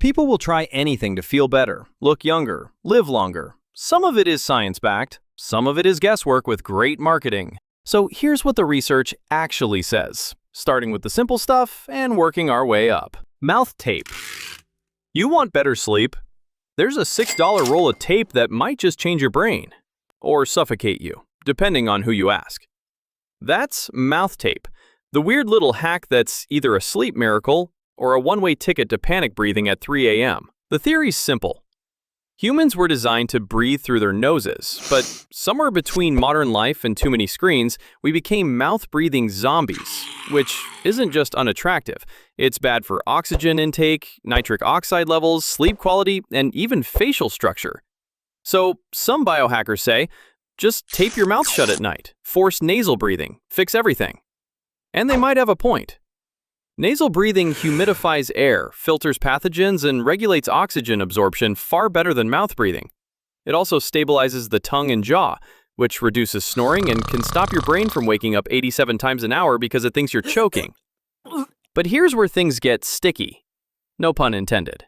People will try anything to feel better, look younger, live longer. Some of it is science-backed, some of it is guesswork with great marketing. So here's what the research actually says, starting with the simple stuff and working our way up. Mouth tape. You want better sleep? There's a $6 roll of tape that might just change your brain, or suffocate you, depending on who you ask. That's mouth tape, the weird little hack that's either a sleep miracle or a one-way ticket to panic breathing at 3 a.m. The theory's simple. Humans were designed to breathe through their noses, but somewhere between modern life and too many screens, we became mouth-breathing zombies, which isn't just unattractive. It's bad for oxygen intake, nitric oxide levels, sleep quality, and even facial structure. So some biohackers say, just tape your mouth shut at night, force nasal breathing, fix everything. And they might have a point. Nasal breathing humidifies air, filters pathogens, and regulates oxygen absorption far better than mouth breathing. It also stabilizes the tongue and jaw, which reduces snoring and can stop your brain from waking up 87 times an hour because it thinks you're choking. But here's where things get sticky. No pun intended.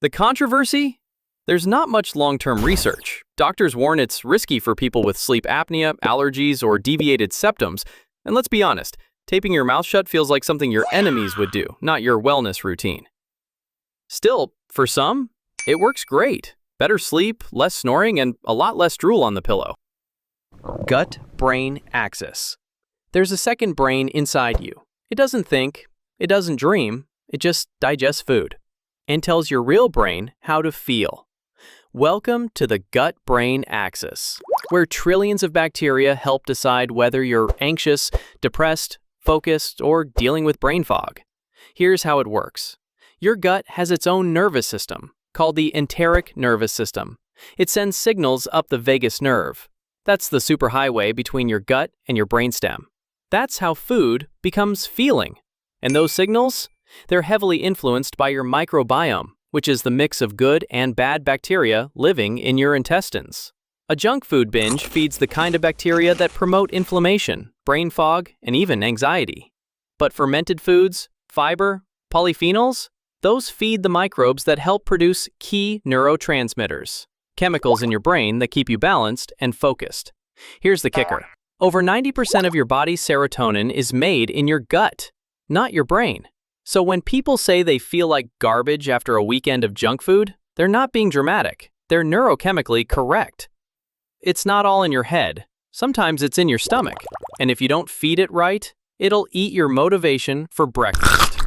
The controversy? There's not much long-term research. Doctors warn it's risky for people with sleep apnea, allergies, or deviated septums. And let's be honest, taping your mouth shut feels like something your enemies would do, not your wellness routine. Still, for some, it works great. Better sleep, less snoring, and a lot less drool on the pillow. Gut-brain axis. There's a second brain inside you. It doesn't think, it doesn't dream, it just digests food and tells your real brain how to feel. Welcome to the gut-brain axis, where trillions of bacteria help decide whether you're anxious, depressed, focused, or dealing with brain fog. Here's how it works. Your gut has its own nervous system, called the enteric nervous system. It sends signals up the vagus nerve. That's the superhighway between your gut and your brainstem. That's how food becomes feeling. And those signals? They're heavily influenced by your microbiome, which is the mix of good and bad bacteria living in your intestines. A junk food binge feeds the kind of bacteria that promote inflammation, brain fog, and even anxiety. But fermented foods, fiber, polyphenols, those feed the microbes that help produce key neurotransmitters, chemicals in your brain that keep you balanced and focused. Here's the kicker. Over 90% of your body's serotonin is made in your gut, not your brain. So when people say they feel like garbage after a weekend of junk food, they're not being dramatic. They're neurochemically correct. It's not all in your head. Sometimes it's in your stomach. And if you don't feed it right, it'll eat your motivation for breakfast.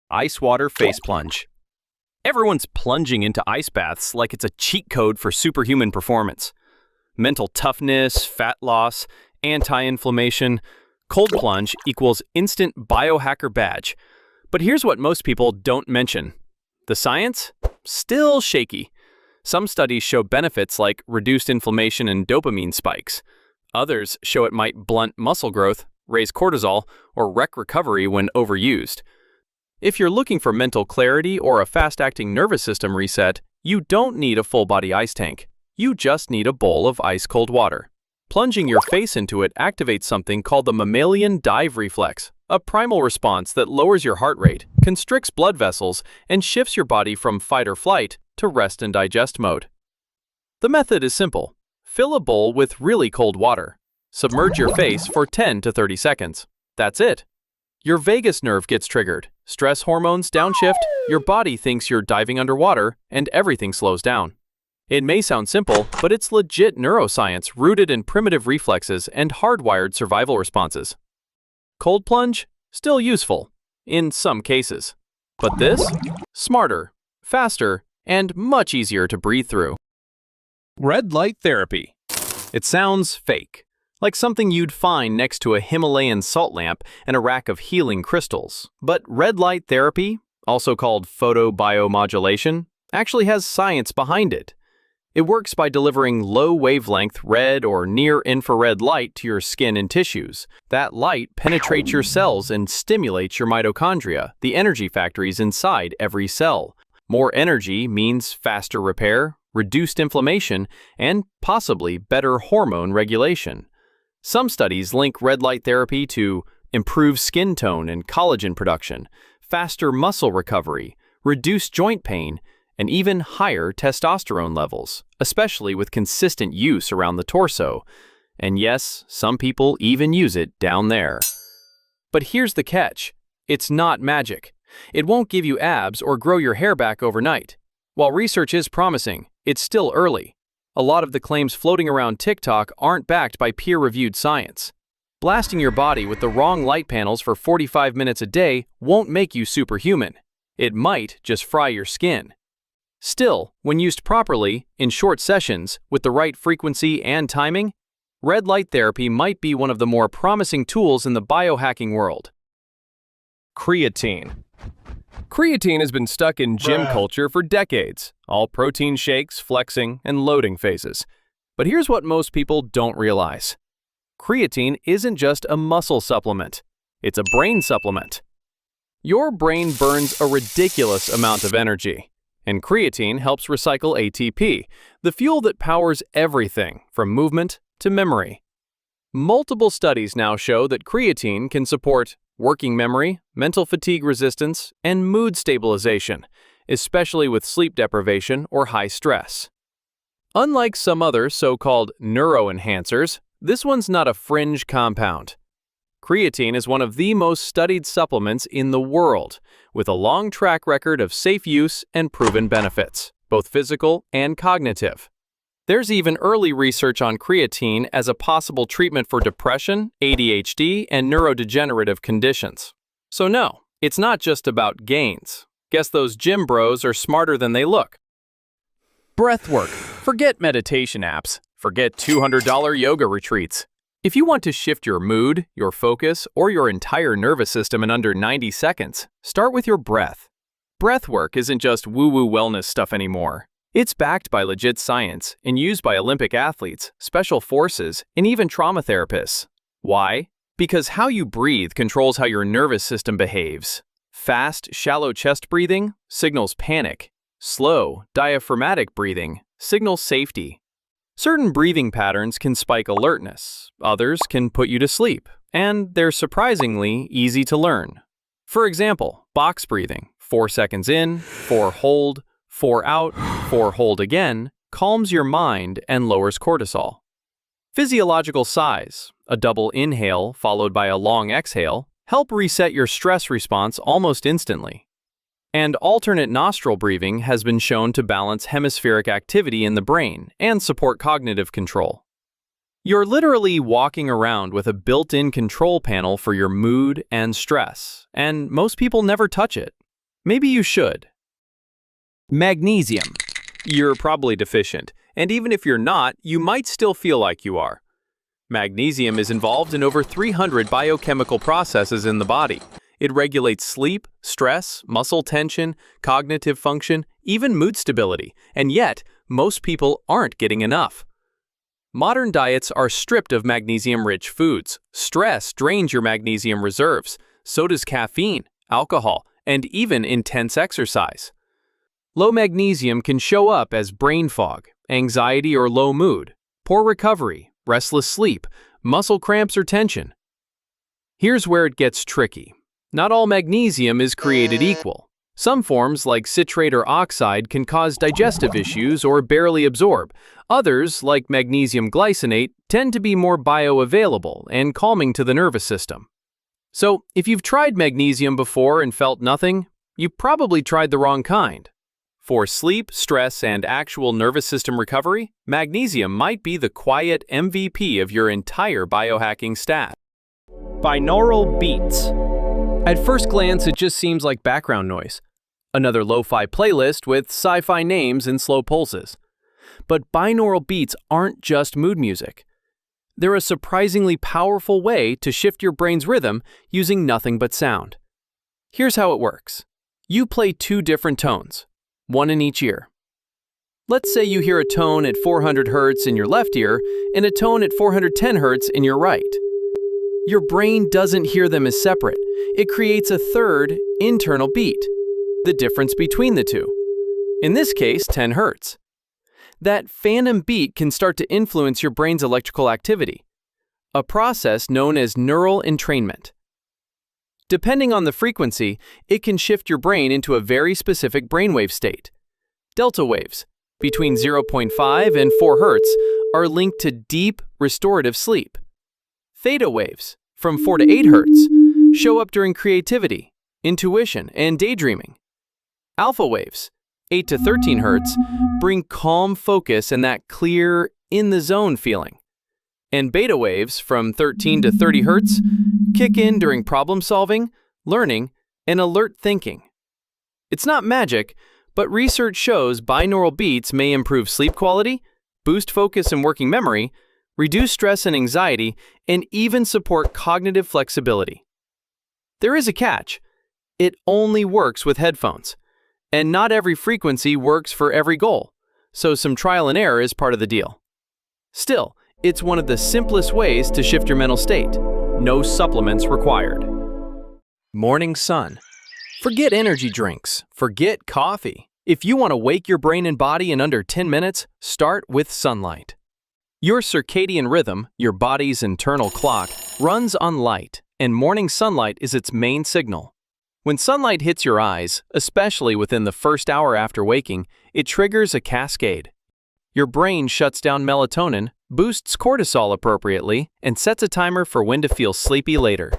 Ice water face plunge. Everyone's plunging into ice baths like it's a cheat code for superhuman performance. Mental toughness, fat loss, anti-inflammation. Cold plunge equals instant biohacker badge. But here's what most people don't mention. The science? Still shaky. Some studies show benefits like reduced inflammation and dopamine spikes. Others show it might blunt muscle growth, raise cortisol, or wreck recovery when overused. If you're looking for mental clarity or a fast-acting nervous system reset, you don't need a full-body ice tank. You just need a bowl of ice-cold water. Plunging your face into it activates something called the mammalian dive reflex, a primal response that lowers your heart rate, constricts blood vessels, and shifts your body from fight or flight to rest and digest mode. The method is simple. Fill a bowl with really cold water. Submerge your face for 10 to 30 seconds. That's it. Your vagus nerve gets triggered. Stress hormones downshift, your body thinks you're diving underwater, and everything slows down. It may sound simple, but it's legit neuroscience rooted in primitive reflexes and hardwired survival responses. Cold plunge? Still useful, in some cases. But this? Smarter, faster, and much easier to breathe through. Red light therapy. It sounds fake, like something you'd find next to a Himalayan salt lamp and a rack of healing crystals. But red light therapy, also called photobiomodulation, actually has science behind it. It works by delivering low-wavelength red or near-infrared light to your skin and tissues. That light penetrates your cells and stimulates your mitochondria, the energy factories inside every cell. More energy means faster repair, reduced inflammation, and possibly better hormone regulation. Some studies link red light therapy to improved skin tone and collagen production, faster muscle recovery, reduced joint pain, and even higher testosterone levels, especially with consistent use around the torso. And yes, some people even use it down there. But here's the catch. It's not magic. It won't give you abs or grow your hair back overnight. While research is promising, it's still early. A lot of the claims floating around TikTok aren't backed by peer-reviewed science. Blasting your body with the wrong light panels for 45 minutes a day won't make you superhuman. It might just fry your skin. Still, when used properly, in short sessions, with the right frequency and timing, red light therapy might be one of the more promising tools in the biohacking world. Creatine. Creatine has been stuck in gym culture for decades, all protein shakes, flexing, and loading phases. But here's what most people don't realize. Creatine isn't just a muscle supplement, it's a brain supplement. Your brain burns a ridiculous amount of energy, and creatine helps recycle ATP, the fuel that powers everything from movement to memory. Multiple studies now show that creatine can support working memory, mental fatigue resistance, and mood stabilization, especially with sleep deprivation or high stress. Unlike some other so-called neuroenhancers, this one's not a fringe compound. Creatine is one of the most studied supplements in the world, with a long track record of safe use and proven benefits, both physical and cognitive. There's even early research on creatine as a possible treatment for depression, ADHD, and neurodegenerative conditions. So no, it's not just about gains. Guess those gym bros are smarter than they look. Breathwork. Forget meditation apps. Forget $200 yoga retreats. If you want to shift your mood, your focus, or your entire nervous system in under 90 seconds, start with your breath. Breathwork isn't just woo-woo wellness stuff anymore. It's backed by legit science and used by Olympic athletes, special forces, and even trauma therapists. Why? Because how you breathe controls how your nervous system behaves. Fast, shallow chest breathing signals panic. Slow, diaphragmatic breathing signals safety. Certain breathing patterns can spike alertness, others can put you to sleep, and they're surprisingly easy to learn. For example, box breathing, 4 seconds in, 4 hold, 4 out, 4 hold again, calms your mind and lowers cortisol. Physiological sighs, a double inhale followed by a long exhale, help reset your stress response almost instantly. And alternate nostril breathing has been shown to balance hemispheric activity in the brain and support cognitive control. You're literally walking around with a built-in control panel for your mood and stress, and most people never touch it. Maybe you should. Magnesium. You're probably deficient, and even if you're not, you might still feel like you are. Magnesium is involved in over 300 biochemical processes in the body. It regulates sleep, stress, muscle tension, cognitive function, even mood stability, and yet, most people aren't getting enough. Modern diets are stripped of magnesium-rich foods. Stress drains your magnesium reserves. So does caffeine, alcohol, and even intense exercise. Low magnesium can show up as brain fog, anxiety or low mood, poor recovery, restless sleep, muscle cramps or tension. Here's where it gets tricky. Not all magnesium is created equal. Some forms, like citrate or oxide, can cause digestive issues or barely absorb. Others, like magnesium glycinate, tend to be more bioavailable and calming to the nervous system. So, if you've tried magnesium before and felt nothing, you probably tried the wrong kind. For sleep, stress, and actual nervous system recovery, magnesium might be the quiet MVP of your entire biohacking stack. Binaural Beats. At first glance, it just seems like background noise. Another lo-fi playlist with sci-fi names and slow pulses. But binaural beats aren't just mood music. They're a surprisingly powerful way to shift your brain's rhythm using nothing but sound. Here's how it works. You play 2 different tones, one in each ear. Let's say you hear a tone at 400 Hz in your left ear and a tone at 410 Hz in your right. Your brain doesn't hear them as separate. It creates a third, internal beat, the difference between the two. In this case, 10 Hz. That phantom beat can start to influence your brain's electrical activity, a process known as neural entrainment. Depending on the frequency, it can shift your brain into a very specific brainwave state. Delta waves, between 0.5 and 4 Hz, are linked to deep, restorative sleep. Theta waves, from 4 to 8 Hz, show up during creativity, intuition, and daydreaming. Alpha waves, 8 to 13 Hz, bring calm focus and that clear, in-the-zone feeling. And beta waves, from 13 to 30 Hz, kick in during problem-solving, learning, and alert thinking. It's not magic, but research shows binaural beats may improve sleep quality, boost focus and working memory, reduce stress and anxiety, and even support cognitive flexibility. There is a catch. It only works with headphones. And not every frequency works for every goal, so some trial and error is part of the deal. Still, it's one of the simplest ways to shift your mental state. No supplements required. Morning sun. Forget energy drinks. Forget coffee. If you want to wake your brain and body in under 10 minutes, start with sunlight. Your circadian rhythm, your body's internal clock, runs on light, and morning sunlight is its main signal. When sunlight hits your eyes, especially within the first hour after waking, it triggers a cascade. Your brain shuts down melatonin, boosts cortisol appropriately, and sets a timer for when to feel sleepy later.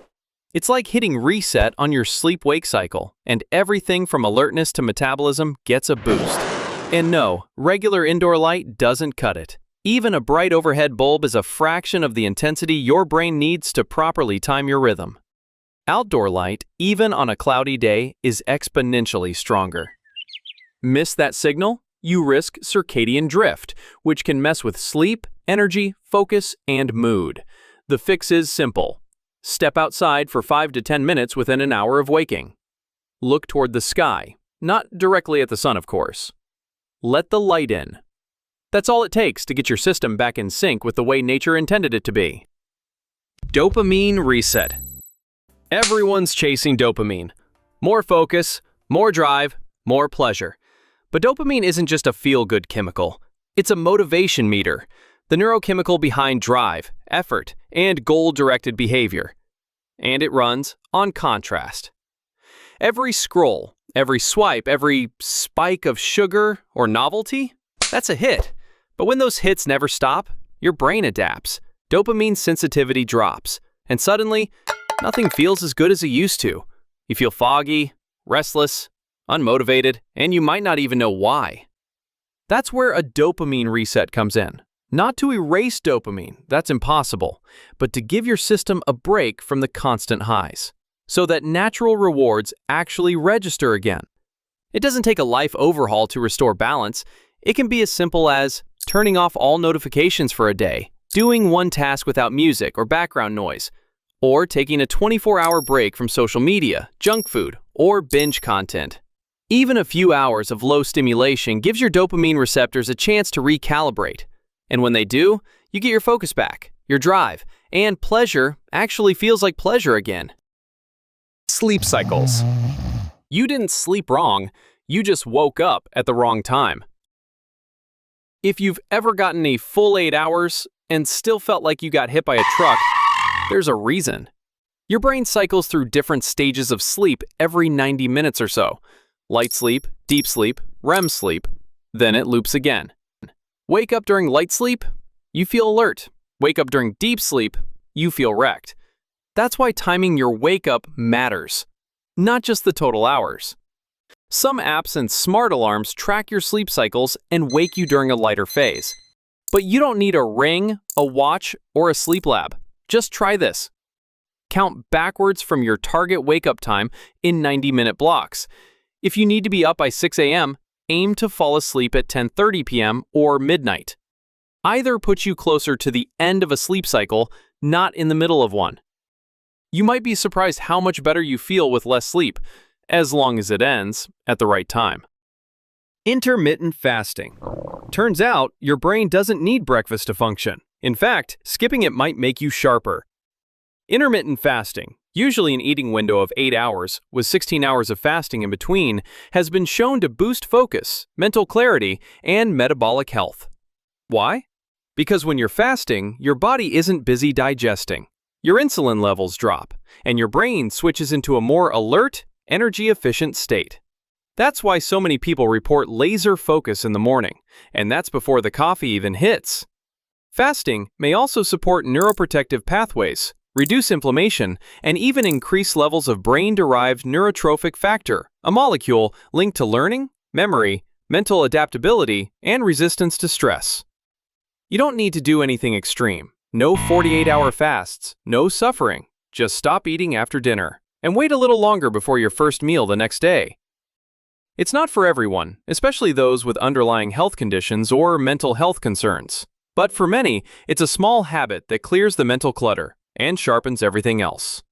It's like hitting reset on your sleep-wake cycle, and everything from alertness to metabolism gets a boost. And no, regular indoor light doesn't cut it. Even a bright overhead bulb is a fraction of the intensity your brain needs to properly time your rhythm. Outdoor light, even on a cloudy day, is exponentially stronger. Miss that signal? You risk circadian drift, which can mess with sleep, energy, focus, and mood. The fix is simple. Step outside for 5 to 10 minutes within an hour of waking. Look toward the sky, not directly at the sun, of course. Let the light in. That's all it takes to get your system back in sync with the way nature intended it to be. Dopamine Reset. Everyone's chasing dopamine. More focus, more drive, more pleasure. But dopamine isn't just a feel-good chemical. It's a motivation meter, the neurochemical behind drive, effort, and goal-directed behavior. And it runs on contrast. Every scroll, every swipe, every spike of sugar or novelty, that's a hit. But when those hits never stop, your brain adapts. Dopamine sensitivity drops, and suddenly, nothing feels as good as it used to. You feel foggy, restless, unmotivated, and you might not even know why. That's where a dopamine reset comes in. Not to erase dopamine, that's impossible, but to give your system a break from the constant highs, so that natural rewards actually register again. It doesn't take a life overhaul to restore balance. It can be as simple as turning off all notifications for a day, doing one task without music or background noise, or taking a 24-hour break from social media, junk food, or binge content. Even a few hours of low stimulation gives your dopamine receptors a chance to recalibrate. And when they do, you get your focus back, your drive, and pleasure actually feels like pleasure again. Sleep cycles. You didn't sleep wrong, you just woke up at the wrong time. If you've ever gotten a full 8 hours and still felt like you got hit by a truck, there's a reason. Your brain cycles through different stages of sleep every 90 minutes or so. Light sleep, deep sleep, REM sleep, then it loops again. Wake up during light sleep, you feel alert. Wake up during deep sleep, you feel wrecked. That's why timing your wake up matters, not just the total hours. Some apps and smart alarms track your sleep cycles and wake you during a lighter phase. But you don't need a ring, a watch, or a sleep lab. Just try this. Count backwards from your target wake-up time in 90-minute blocks. If you need to be up by 6 a.m., aim to fall asleep at 10:30 p.m. or midnight. Either puts you closer to the end of a sleep cycle, not in the middle of one. You might be surprised how much better you feel with less sleep, as long as it ends at the right time. Intermittent fasting. Turns out, your brain doesn't need breakfast to function. In fact, skipping it might make you sharper. Intermittent fasting, usually an eating window of 8 hours, with 16 hours of fasting in between, has been shown to boost focus, mental clarity, and metabolic health. Why? Because when you're fasting, your body isn't busy digesting. your insulin levels drop, and your brain switches into a more alert, energy-efficient state. That's why so many people report laser focus in the morning, and that's before the coffee even hits. Fasting may also support neuroprotective pathways, reduce inflammation, and even increase levels of brain-derived neurotrophic factor, a molecule linked to learning, memory, mental adaptability, and resistance to stress. You don't need to do anything extreme. No 48-hour fasts, no suffering. Just stop eating after dinner, and wait a little longer before your first meal the next day. It's not for everyone, especially those with underlying health conditions or mental health concerns. But for many, it's a small habit that clears the mental clutter and sharpens everything else.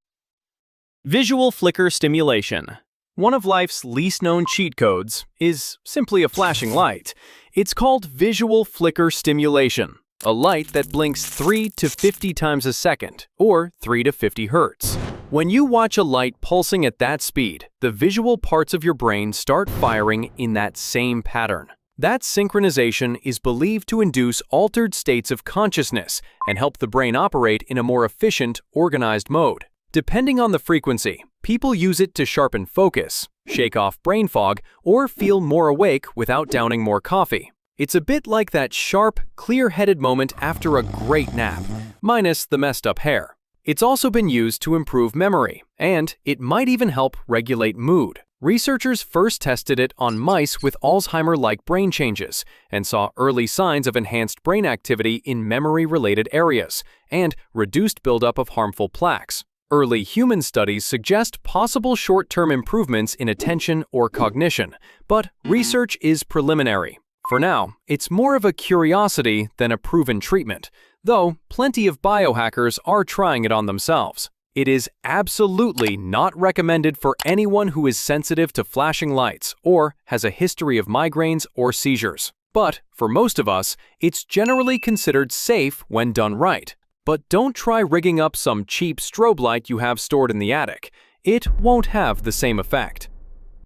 Visual flicker stimulation. One of life's least known cheat codes is simply a flashing light. It's called visual flicker stimulation, a light that blinks 3 to 50 times a second, or 3 to 50 hertz. When you watch a light pulsing at that speed, the visual parts of your brain start firing in that same pattern. That synchronization is believed to induce altered states of consciousness and help the brain operate in a more efficient, organized mode. Depending on the frequency, people use it to sharpen focus, shake off brain fog, or feel more awake without downing more coffee. It's a bit like that sharp, clear-headed moment after a great nap, minus the messed up hair. It's also been used to improve memory, and it might even help regulate mood. Researchers first tested it on mice with Alzheimer-like brain changes and saw early signs of enhanced brain activity in memory-related areas and reduced buildup of harmful plaques. Early human studies suggest possible short-term improvements in attention or cognition, but research is preliminary. For now, it's more of a curiosity than a proven treatment, though plenty of biohackers are trying it on themselves. It is absolutely not recommended for anyone who is sensitive to flashing lights or has a history of migraines or seizures. But for most of us, it's generally considered safe when done right. But don't try rigging up some cheap strobe light you have stored in the attic. It won't have the same effect.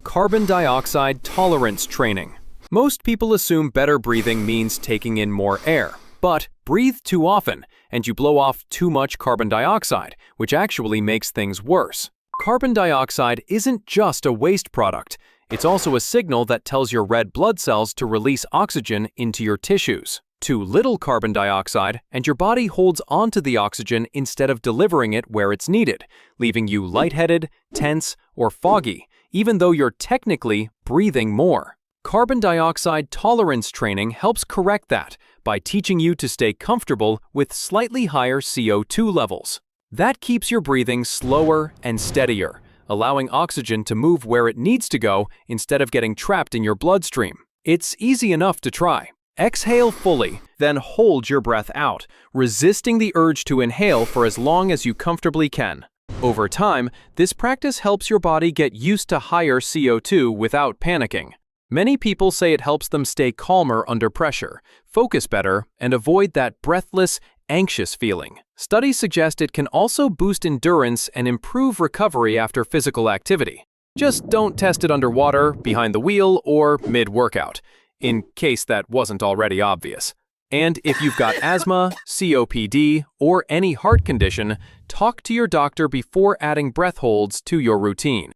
Carbon dioxide tolerance training. Most people assume better breathing means taking in more air. But breathe too often, and you blow off too much carbon dioxide, which actually makes things worse. Carbon dioxide isn't just a waste product. It's also a signal that tells your red blood cells to release oxygen into your tissues. Too little carbon dioxide, and your body holds onto the oxygen instead of delivering it where it's needed, leaving you lightheaded, tense, or foggy, even though you're technically breathing more. Carbon dioxide tolerance training helps correct that by teaching you to stay comfortable with slightly higher CO2 levels. That keeps your breathing slower and steadier, allowing oxygen to move where it needs to go instead of getting trapped in your bloodstream. It's easy enough to try. Exhale fully, then hold your breath out, resisting the urge to inhale for as long as you comfortably can. Over time, this practice helps your body get used to higher CO2 without panicking. Many people say it helps them stay calmer under pressure, focus better, and avoid that breathless, anxious feeling. Studies suggest it can also boost endurance and improve recovery after physical activity. Just don't test it underwater, behind the wheel, or mid-workout, in case that wasn't already obvious. And if you've got asthma, COPD, or any heart condition, talk to your doctor before adding breath holds to your routine.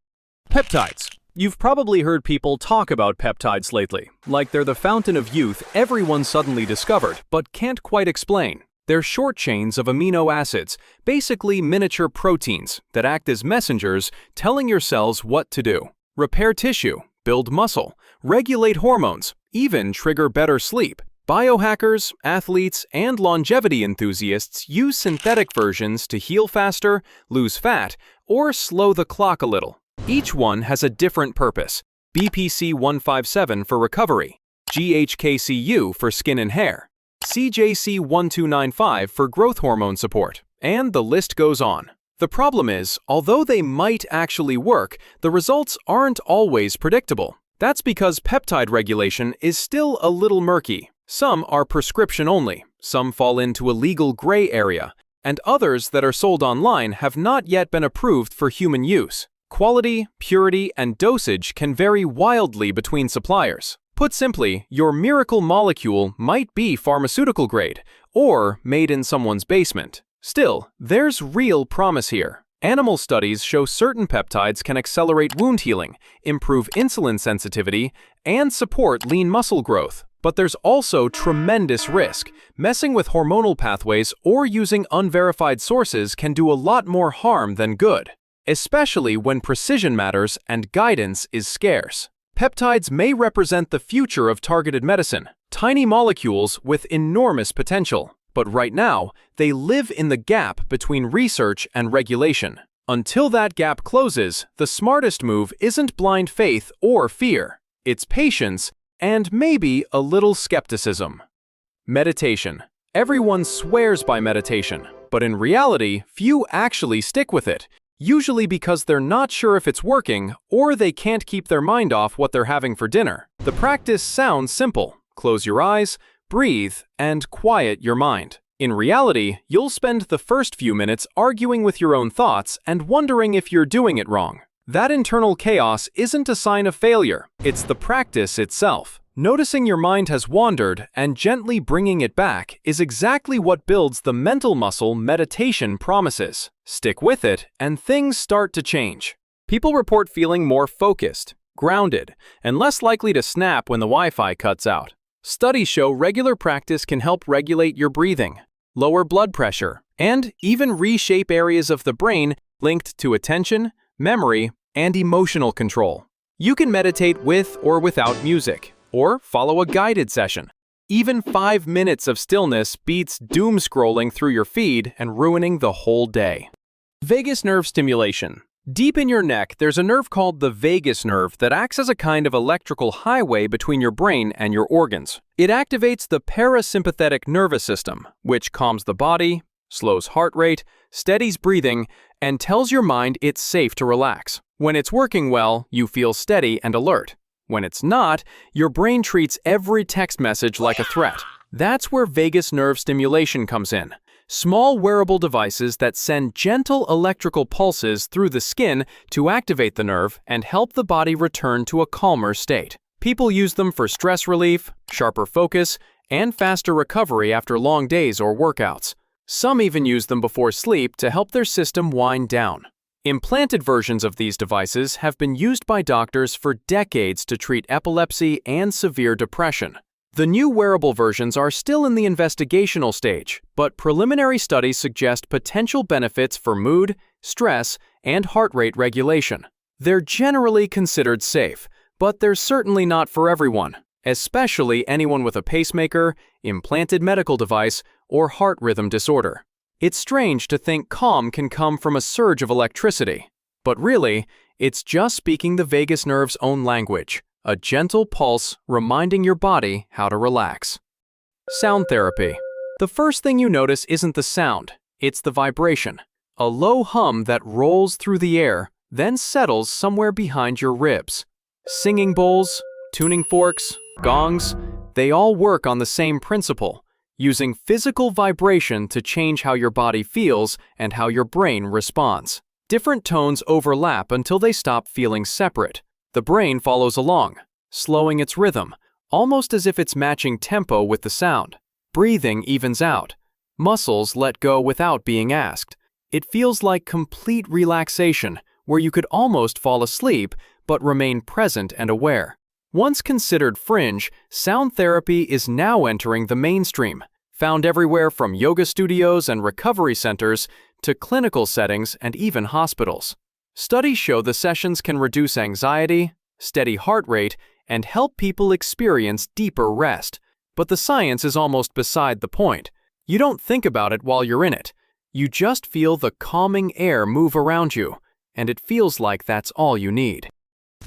Peptides. You've probably heard people talk about peptides lately, like they're the fountain of youth everyone suddenly discovered, but can't quite explain. They're short chains of amino acids, basically miniature proteins that act as messengers telling your cells what to do. Repair tissue, build muscle, regulate hormones, even trigger better sleep. Biohackers, athletes, and longevity enthusiasts use synthetic versions to heal faster, lose fat, or slow the clock a little. Each one has a different purpose. BPC 157 for recovery, GHKCU for skin and hair, CJC 1295 for growth hormone support, and the list goes on. The problem is, although they might actually work, the results aren't always predictable. That's because peptide regulation is still a little murky. Some are prescription only, some fall into a legal gray area, and others that are sold online have not yet been approved for human use. Quality, purity, and dosage can vary wildly between suppliers. Put simply, your miracle molecule might be pharmaceutical grade, or made in someone's basement. Still, there's real promise here. Animal studies show certain peptides can accelerate wound healing, improve insulin sensitivity, and support lean muscle growth. But there's also tremendous risk. Messing with hormonal pathways or using unverified sources can do a lot more harm than good, especially when precision matters and guidance is scarce. Peptides may represent the future of targeted medicine, tiny molecules with enormous potential. But right now, they live in the gap between research and regulation. Until that gap closes, the smartest move isn't blind faith or fear. It's patience and maybe a little skepticism. Meditation. Everyone swears by meditation, but in reality, few actually stick with it, usually because they're not sure if it's working or they can't keep their mind off what they're having for dinner. The practice sounds simple. Close your eyes, breathe, and quiet your mind. In reality, you'll spend the first few minutes arguing with your own thoughts and wondering if you're doing it wrong. That internal chaos isn't a sign of failure, it's the practice itself. Noticing your mind has wandered and gently bringing it back is exactly what builds the mental muscle meditation promises. Stick with it, and things start to change. People report feeling more focused, grounded, and less likely to snap when the Wi-Fi cuts out. Studies show regular practice can help regulate your breathing, lower blood pressure, and even reshape areas of the brain linked to attention, memory, and emotional control. You can meditate with or without music, or follow a guided session. Even 5 minutes of stillness beats doom scrolling through your feed and ruining the whole day. Vagus nerve stimulation. Deep in your neck, there's a nerve called the vagus nerve that acts as a kind of electrical highway between your brain and your organs. It activates the parasympathetic nervous system, which calms the body, slows heart rate, steadies breathing, and tells your mind it's safe to relax. When it's working well, you feel steady and alert. When it's not, your brain treats every text message like a threat. That's where vagus nerve stimulation comes in. Small wearable devices that send gentle electrical pulses through the skin to activate the nerve and help the body return to a calmer state. People use them for stress relief, sharper focus, and faster recovery after long days or workouts. Some even use them before sleep to help their system wind down. Implanted versions of these devices have been used by doctors for decades to treat epilepsy and severe depression. The new wearable versions are still in the investigational stage, but preliminary studies suggest potential benefits for mood, stress, and heart rate regulation. They're generally considered safe, but they're certainly not for everyone, especially anyone with a pacemaker, implanted medical device, or heart rhythm disorder. It's strange to think calm can come from a surge of electricity, but really, it's just speaking the vagus nerve's own language. A gentle pulse reminding your body how to relax. Sound therapy. The first thing you notice isn't the sound, it's the vibration. A low hum that rolls through the air, then settles somewhere behind your ribs. Singing bowls, tuning forks, gongs, they all work on the same principle, using physical vibration to change how your body feels and how your brain responds. Different tones overlap until they stop feeling separate. The brain follows along, slowing its rhythm, almost as if it's matching tempo with the sound. Breathing evens out. Muscles let go without being asked. It feels like complete relaxation, where you could almost fall asleep but remain present and aware. Once considered fringe, sound therapy is now entering the mainstream, found everywhere from yoga studios and recovery centers to clinical settings and even hospitals. Studies show the sessions can reduce anxiety, steady heart rate, and help people experience deeper rest. But the science is almost beside the point. You don't think about it while you're in it. You just feel the calming air move around you, and it feels like that's all you need.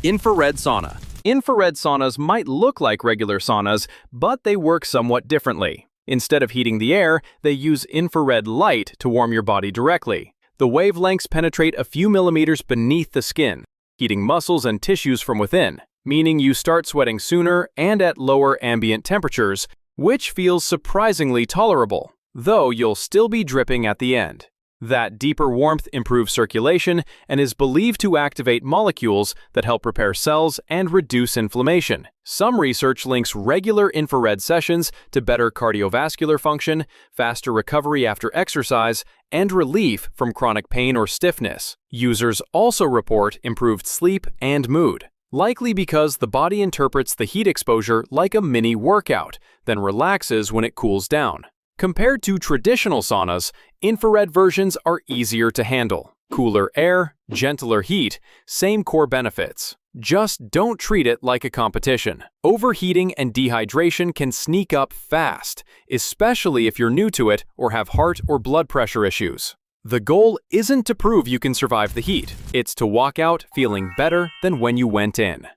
Infrared sauna. Infrared saunas might look like regular saunas, but they work somewhat differently. Instead of heating the air, they use infrared light to warm your body directly. The wavelengths penetrate a few millimeters beneath the skin, heating muscles and tissues from within, meaning you start sweating sooner and at lower ambient temperatures, which feels surprisingly tolerable, though you'll still be dripping at the end. That deeper warmth improves circulation and is believed to activate molecules that help repair cells and reduce inflammation. Some research links regular infrared sessions to better cardiovascular function, faster recovery after exercise, and relief from chronic pain or stiffness. Users also report improved sleep and mood, likely because the body interprets the heat exposure like a mini workout, then relaxes when it cools down. Compared to traditional saunas, infrared versions are easier to handle. Cooler air, gentler heat, same core benefits. Just don't treat it like a competition. Overheating and dehydration can sneak up fast, especially if you're new to it or have heart or blood pressure issues. The goal isn't to prove you can survive the heat. It's to walk out feeling better than when you went in.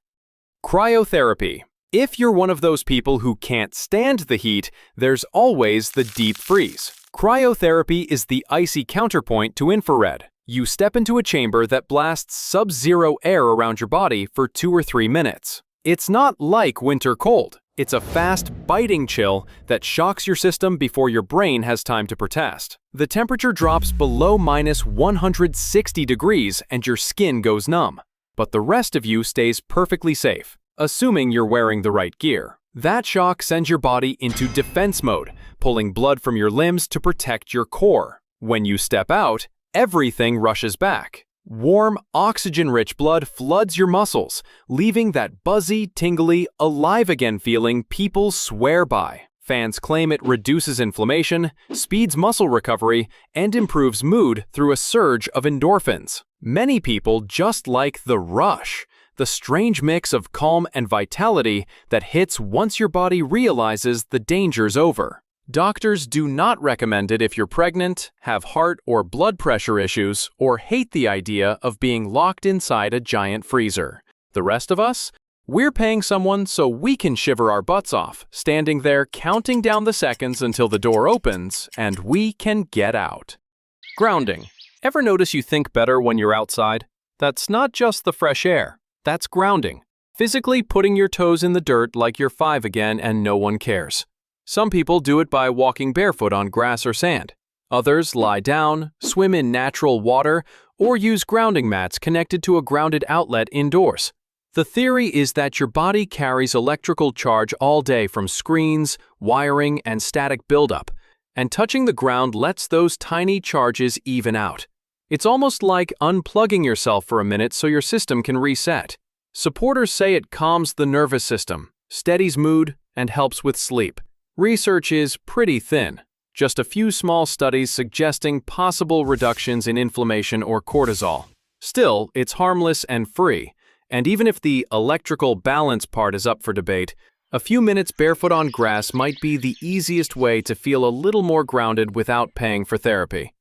Cryotherapy. If you're one of those people who can't stand the heat, there's always the deep freeze. Cryotherapy is the icy counterpoint to infrared. You step into a chamber that blasts sub-zero air around your body for 2 or 3 minutes. It's not like winter cold. It's a fast, biting chill that shocks your system before your brain has time to protest. The temperature drops below minus 160 degrees and your skin goes numb. But the rest of you stays perfectly safe, assuming you're wearing the right gear. That shock sends your body into defense mode, pulling blood from your limbs to protect your core. When you step out, everything rushes back. Warm, oxygen-rich blood floods your muscles, leaving that buzzy, tingly, alive-again feeling people swear by. Fans claim it reduces inflammation, speeds muscle recovery, and improves mood through a surge of endorphins. Many people just like the rush, the strange mix of calm and vitality that hits once your body realizes the danger's over. Doctors do not recommend it if you're pregnant, have heart or blood pressure issues, or hate the idea of being locked inside a giant freezer. The rest of us? We're paying someone so we can shiver our butts off, standing there counting down the seconds until the door opens and we can get out. Grounding. Ever notice you think better when you're outside? That's not just the fresh air. That's grounding. Physically putting your toes in the dirt like you're 5 again and no one cares. Some people do it by walking barefoot on grass or sand. Others lie down, swim in natural water, or use grounding mats connected to a grounded outlet indoors. The theory is that your body carries electrical charge all day from screens, wiring, and static buildup, and touching the ground lets those tiny charges even out. It's almost like unplugging yourself for a minute so your system can reset. Supporters say it calms the nervous system, steadies mood, and helps with sleep. Research is pretty thin, just a few small studies suggesting possible reductions in inflammation or cortisol. Still, it's harmless and free, and even if the electrical balance part is up for debate, a few minutes barefoot on grass might be the easiest way to feel a little more grounded without paying for therapy.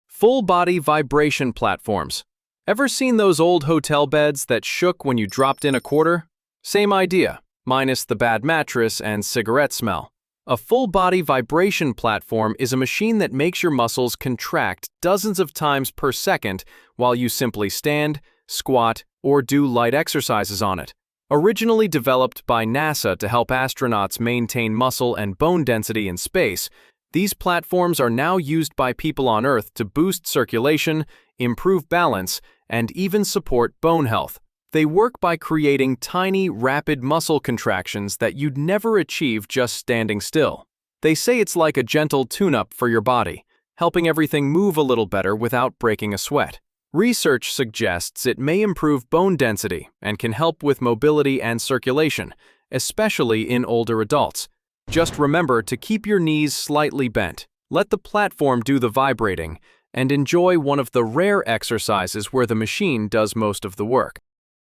Full-body vibration platforms. Ever seen those old hotel beds that shook when you dropped in a quarter? Same idea, minus the bad mattress and cigarette smell. A full-body vibration platform is a machine that makes your muscles contract dozens of times per second while you simply stand, squat, or do light exercises on it. Originally developed by NASA to help astronauts maintain muscle and bone density in space, these platforms are now used by people on Earth to boost circulation, improve balance, and even support bone health. They work by creating tiny, rapid muscle contractions that you'd never achieve just standing still. They say it's like a gentle tune-up for your body, helping everything move a little better without breaking a sweat. Research suggests it may improve bone density and can help with mobility and circulation, especially in older adults. Just remember to keep your knees slightly bent, let the platform do the vibrating, and enjoy one of the rare exercises where the machine does most of the work.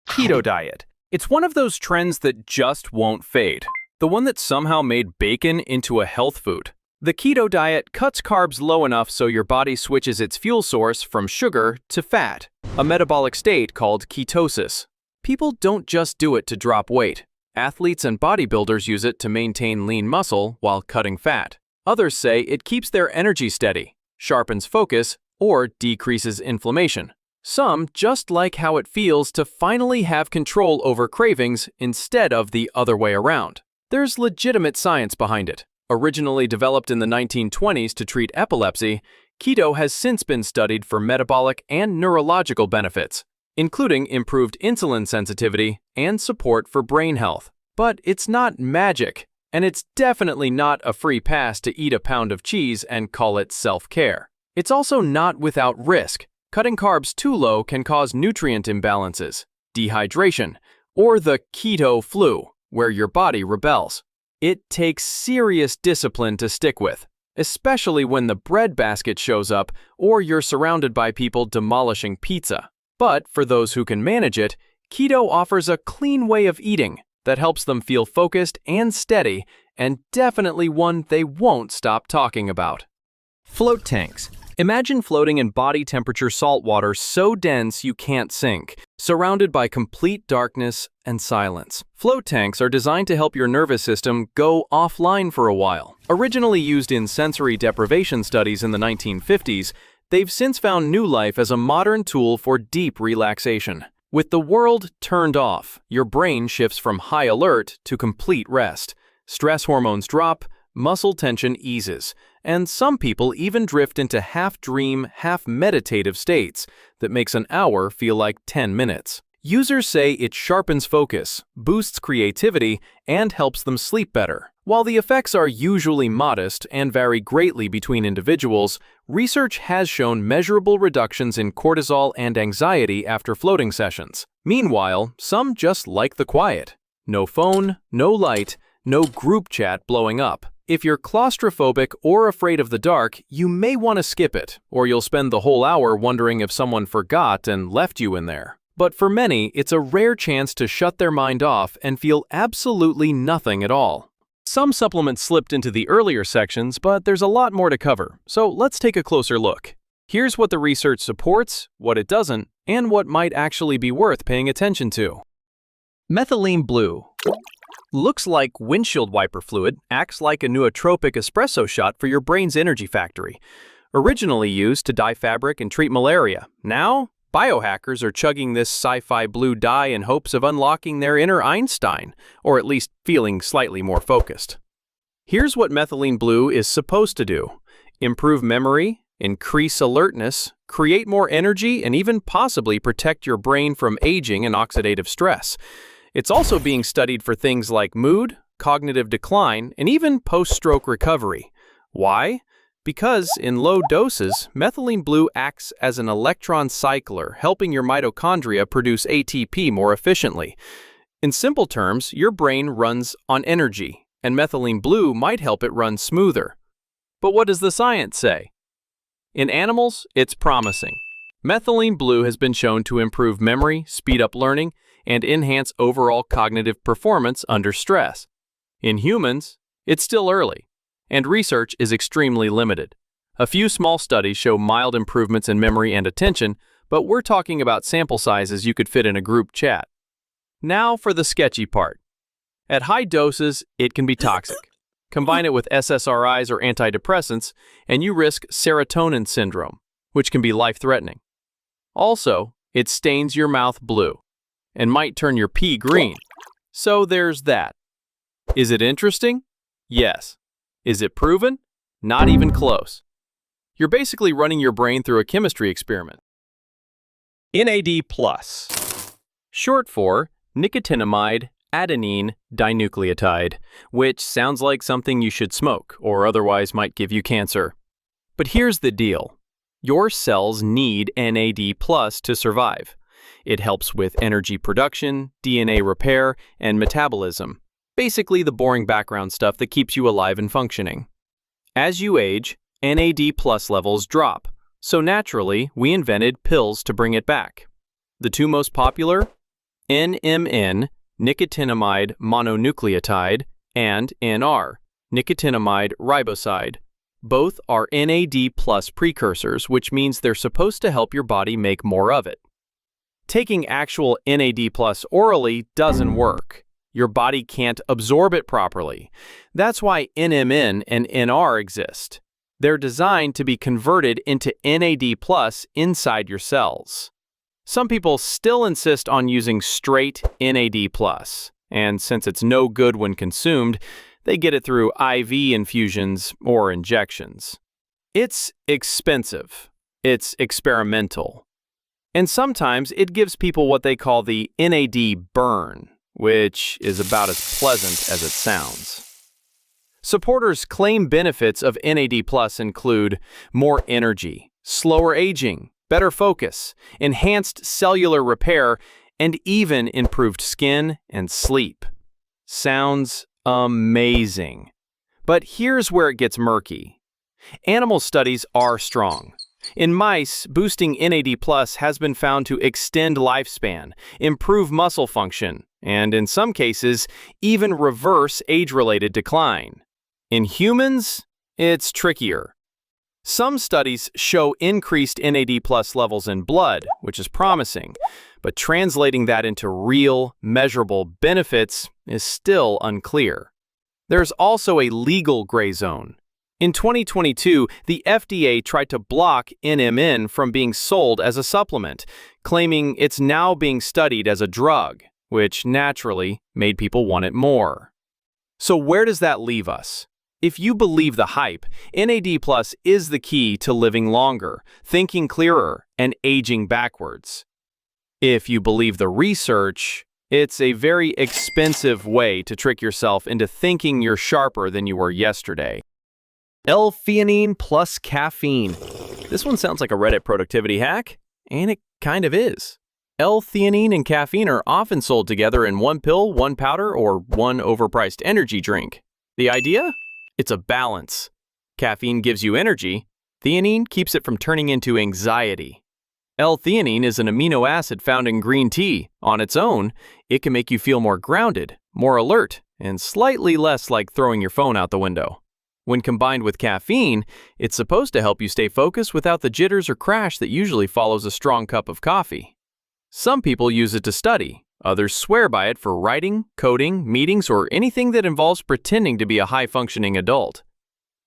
Keto Diet. It's one of those trends that just won't fade. The one that somehow made bacon into a health food. The keto diet cuts carbs low enough so your body switches its fuel source from sugar to fat, a metabolic state called ketosis. People don't just do it to drop weight. Athletes and bodybuilders use it to maintain lean muscle while cutting fat. Others say it keeps their energy steady, sharpens focus, or decreases inflammation. Some just like how it feels to finally have control over cravings instead of the other way around. There's legitimate science behind it. Originally developed in the 1920s to treat epilepsy, Keto has since been studied for metabolic and neurological benefits, including improved insulin sensitivity and support for brain health. But it's not magic, and it's definitely not a free pass to eat a pound of cheese and call it self-care. It's also not without risk. Cutting carbs too low can cause nutrient imbalances, dehydration, or the keto flu, where your body rebels. It takes serious discipline to stick with, especially when the breadbasket shows up or you're surrounded by people demolishing pizza. But for those who can manage it, keto offers a clean way of eating that helps them feel focused and steady, and definitely one they won't stop talking about. Float tanks. Imagine floating in body temperature salt water so dense you can't sink, surrounded by complete darkness and silence. Float tanks are designed to help your nervous system go offline for a while. Originally used in sensory deprivation studies in the 1950s, they've since found new life as a modern tool for deep relaxation. With the world turned off, your brain shifts from high alert to complete rest. Stress hormones drop, muscle tension eases, and some people even drift into half-dream, half-meditative states that makes an hour feel like 10 minutes. Users say it sharpens focus, boosts creativity, and helps them sleep better. While the effects are usually modest and vary greatly between individuals, research has shown measurable reductions in cortisol and anxiety after floating sessions. Meanwhile, some just like the quiet. No phone, no light, no group chat blowing up. If you're claustrophobic or afraid of the dark, you may want to skip it, or you'll spend the whole hour wondering if someone forgot and left you in there. But for many, it's a rare chance to shut their mind off and feel absolutely nothing at all. Some supplements slipped into the earlier sections, but there's a lot more to cover, so let's take a closer look. Here's what the research supports, what it doesn't, and what might actually be worth paying attention to. Methylene Blue. Looks like windshield wiper fluid, acts like a nootropic espresso shot for your brain's energy factory. Originally used to dye fabric and treat malaria, now biohackers are chugging this sci-fi blue dye in hopes of unlocking their inner Einstein, or at least feeling slightly more focused. Here's what Methylene Blue is supposed to do: improve memory, increase alertness, create more energy, and even possibly protect your brain from aging and oxidative stress. It's also being studied for things like mood, cognitive decline, and even post-stroke recovery. Why? Because in low doses, Methylene Blue acts as an electron cycler, helping your mitochondria produce ATP more efficiently. In simple terms, your brain runs on energy, and Methylene Blue might help it run smoother. But what does the science say? In animals, it's promising. Methylene Blue has been shown to improve memory, speed up learning, and enhance overall cognitive performance under stress. In humans, it's still early, and research is extremely limited. A few small studies show mild improvements in memory and attention, but we're talking about sample sizes you could fit in a group chat. Now for the sketchy part. At high doses, it can be toxic. Combine it with SSRIs or antidepressants, and you risk serotonin syndrome, which can be life-threatening. Also, it stains your mouth blue and might turn your pee green. So there's that. Is it interesting? Yes. Is it proven? Not even close. You're basically running your brain through a chemistry experiment. NAD+, short for nicotinamide adenine dinucleotide, which sounds like something you should smoke or otherwise might give you cancer. But here's the deal. Your cells need NAD+ to survive. It helps with energy production, DNA repair, and metabolism. Basically the boring background stuff that keeps you alive and functioning. As you age, NAD+ levels drop, so naturally we invented pills to bring it back. The two most popular? NMN, nicotinamide mononucleotide, and NR, nicotinamide riboside. Both are NAD+ precursors, which means they're supposed to help your body make more of it. Taking actual NAD+ orally doesn't work. Your body can't absorb it properly. That's why NMN and NR exist. They're designed to be converted into NAD+ inside your cells. Some people still insist on using straight NAD+, and since it's no good when consumed, they get it through IV infusions or injections. It's expensive. It's experimental. And sometimes it gives people what they call the NAD burn, which is about as pleasant as it sounds. Supporters claim benefits of NAD Plus include more energy, slower aging, better focus, enhanced cellular repair, and even improved skin and sleep. Sounds amazing. But here's where it gets murky. Animal studies are strong. In mice, boosting NAD Plus has been found to extend lifespan, improve muscle function, and in some cases, even reverse age-related decline. In humans, it's trickier. Some studies show increased NAD Plus levels in blood, which is promising, but translating that into real, measurable benefits is still unclear. There's also a legal gray zone. In 2022, the FDA tried to block NMN from being sold as a supplement, claiming it's now being studied as a drug, which naturally made people want it more. So where does that leave us? If you believe the hype, NAD Plus is the key to living longer, thinking clearer, and aging backwards. If you believe the research, it's a very expensive way to trick yourself into thinking you're sharper than you were yesterday. L-Theanine plus caffeine. This one sounds like a Reddit productivity hack, and it kind of is. L-Theanine and caffeine are often sold together in one pill, one powder, or one overpriced energy drink. The idea? It's a balance. Caffeine gives you energy. Theanine keeps it from turning into anxiety. L-Theanine is an amino acid found in green tea. On its own, it can make you feel more grounded, more alert, and slightly less like throwing your phone out the window. When combined with caffeine, it's supposed to help you stay focused without the jitters or crash that usually follows a strong cup of coffee. Some people use it to study. Others swear by it for writing, coding, meetings, or anything that involves pretending to be a high-functioning adult.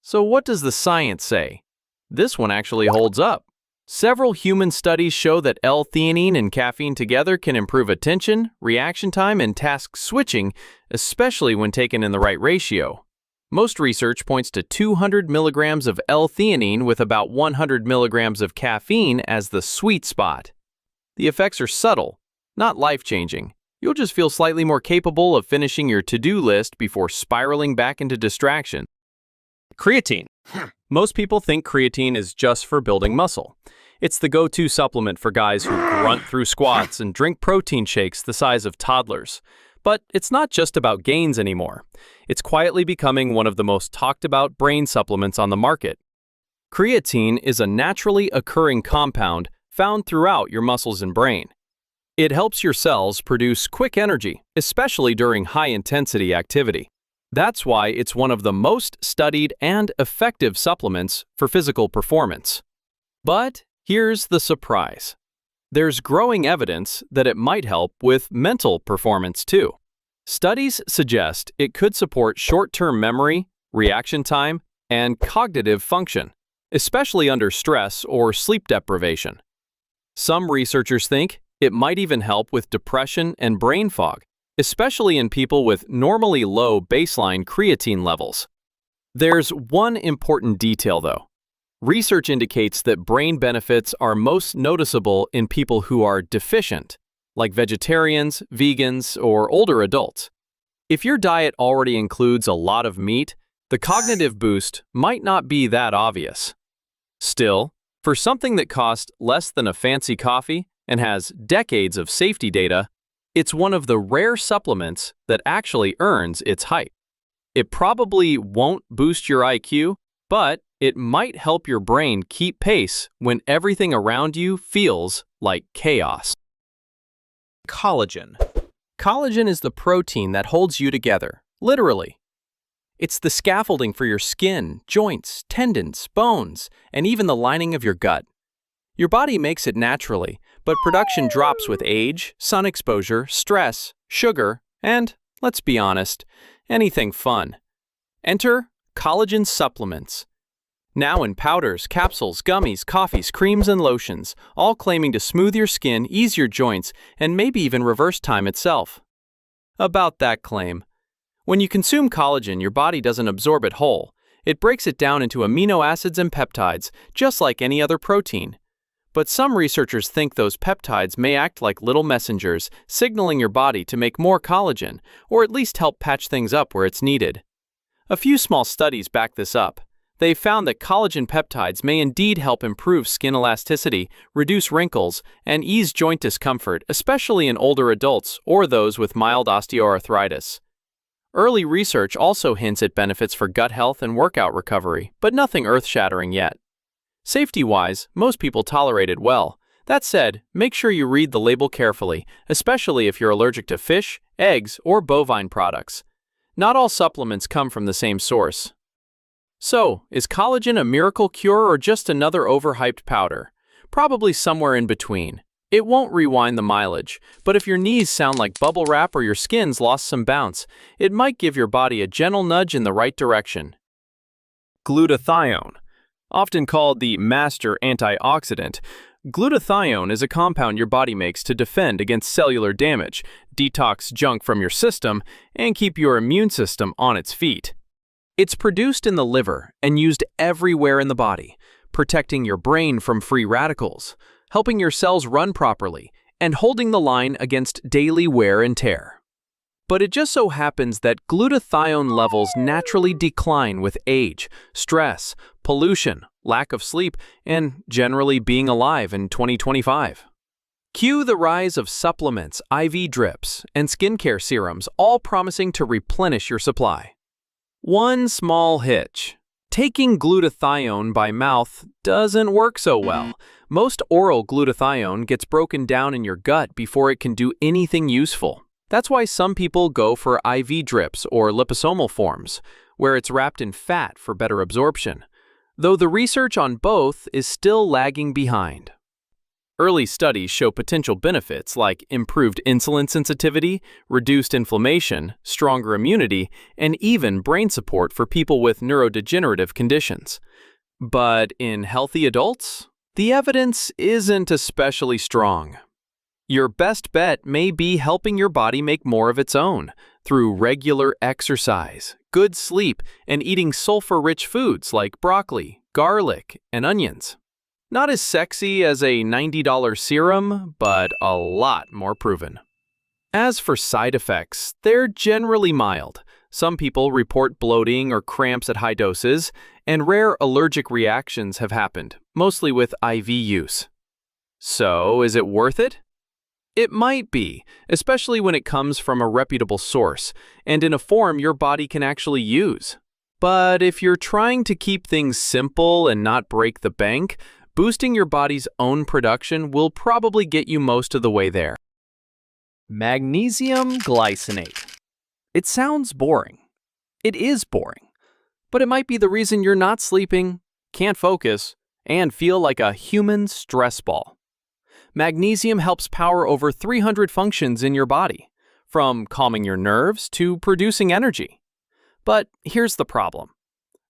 So what does the science say? This one actually holds up. Several human studies show that L-theanine and caffeine together can improve attention, reaction time, and task switching, especially when taken in the right ratio. Most research points to 200 milligrams of L-theanine with about 100 milligrams of caffeine as the sweet spot. The effects are subtle, not life-changing. You'll just feel slightly more capable of finishing your to-do list before spiraling back into distraction. Creatine. Most people think creatine is just for building muscle. It's the go-to supplement for guys who grunt through squats and drink protein shakes the size of toddlers. But it's not just about gains anymore. It's quietly becoming one of the most talked about brain supplements on the market. Creatine is a naturally occurring compound found throughout your muscles and brain. It helps your cells produce quick energy, especially during high-intensity activity. That's why it's one of the most studied and effective supplements for physical performance. But here's the surprise. There's growing evidence that it might help with mental performance too. Studies suggest it could support short-term memory, reaction time, and cognitive function, especially under stress or sleep deprivation. Some researchers think it might even help with depression and brain fog, especially in people with normally low baseline creatine levels. There's one important detail though. Research indicates that brain benefits are most noticeable in people who are deficient, like vegetarians, vegans, or older adults. If your diet already includes a lot of meat, the cognitive boost might not be that obvious. Still, for something that costs less than a fancy coffee and has decades of safety data, it's one of the rare supplements that actually earns its hype. It probably won't boost your IQ, but it might help your brain keep pace when everything around you feels like chaos. Collagen. Collagen is the protein that holds you together, literally. It's the scaffolding for your skin, joints, tendons, bones, and even the lining of your gut. Your body makes it naturally, but production drops with age, sun exposure, stress, sugar, and, let's be honest, anything fun. Enter collagen supplements. Now in powders, capsules, gummies, coffees, creams, and lotions, all claiming to smooth your skin, ease your joints, and maybe even reverse time itself. About that claim. When you consume collagen, your body doesn't absorb it whole. It breaks it down into amino acids and peptides, just like any other protein. But some researchers think those peptides may act like little messengers, signaling your body to make more collagen, or at least help patch things up where it's needed. A few small studies back this up. They found that collagen peptides may indeed help improve skin elasticity, reduce wrinkles, and ease joint discomfort, especially in older adults or those with mild osteoarthritis. Early research also hints at benefits for gut health and workout recovery, but nothing earth-shattering yet. Safety-wise, most people tolerate it well. That said, make sure you read the label carefully, especially if you're allergic to fish, eggs, or bovine products. Not all supplements come from the same source. So, is collagen a miracle cure or just another overhyped powder? Probably somewhere in between. It won't rewind the mileage, but if your knees sound like bubble wrap or your skin's lost some bounce, it might give your body a gentle nudge in the right direction. Glutathione. Often called the master antioxidant, glutathione is a compound your body makes to defend against cellular damage, detox junk from your system, and keep your immune system on its feet. It's produced in the liver and used everywhere in the body, protecting your brain from free radicals, helping your cells run properly, and holding the line against daily wear and tear. But it just so happens that glutathione levels naturally decline with age, stress, pollution, lack of sleep, and generally being alive in 2025. Cue the rise of supplements, IV drips, and skincare serums, all promising to replenish your supply. One small hitch. Taking glutathione by mouth doesn't work so well. Most oral glutathione gets broken down in your gut before it can do anything useful. That's why some people go for IV drips or liposomal forms, where it's wrapped in fat for better absorption, though the research on both is still lagging behind. Early studies show potential benefits like improved insulin sensitivity, reduced inflammation, stronger immunity, and even brain support for people with neurodegenerative conditions. But in healthy adults, the evidence isn't especially strong. Your best bet may be helping your body make more of its own through regular exercise, good sleep, and eating sulfur-rich foods like broccoli, garlic, and onions. Not as sexy as a $90 serum, but a lot more proven. As for side effects, they're generally mild. Some people report bloating or cramps at high doses, and rare allergic reactions have happened, mostly with IV use. So, is it worth it? It might be, especially when it comes from a reputable source and in a form your body can actually use. But if you're trying to keep things simple and not break the bank, boosting your body's own production will probably get you most of the way there. Magnesium glycinate. It sounds boring. It is boring. But it might be the reason you're not sleeping, can't focus, and feel like a human stress ball. Magnesium helps power over 300 functions in your body, from calming your nerves to producing energy. But here's the problem.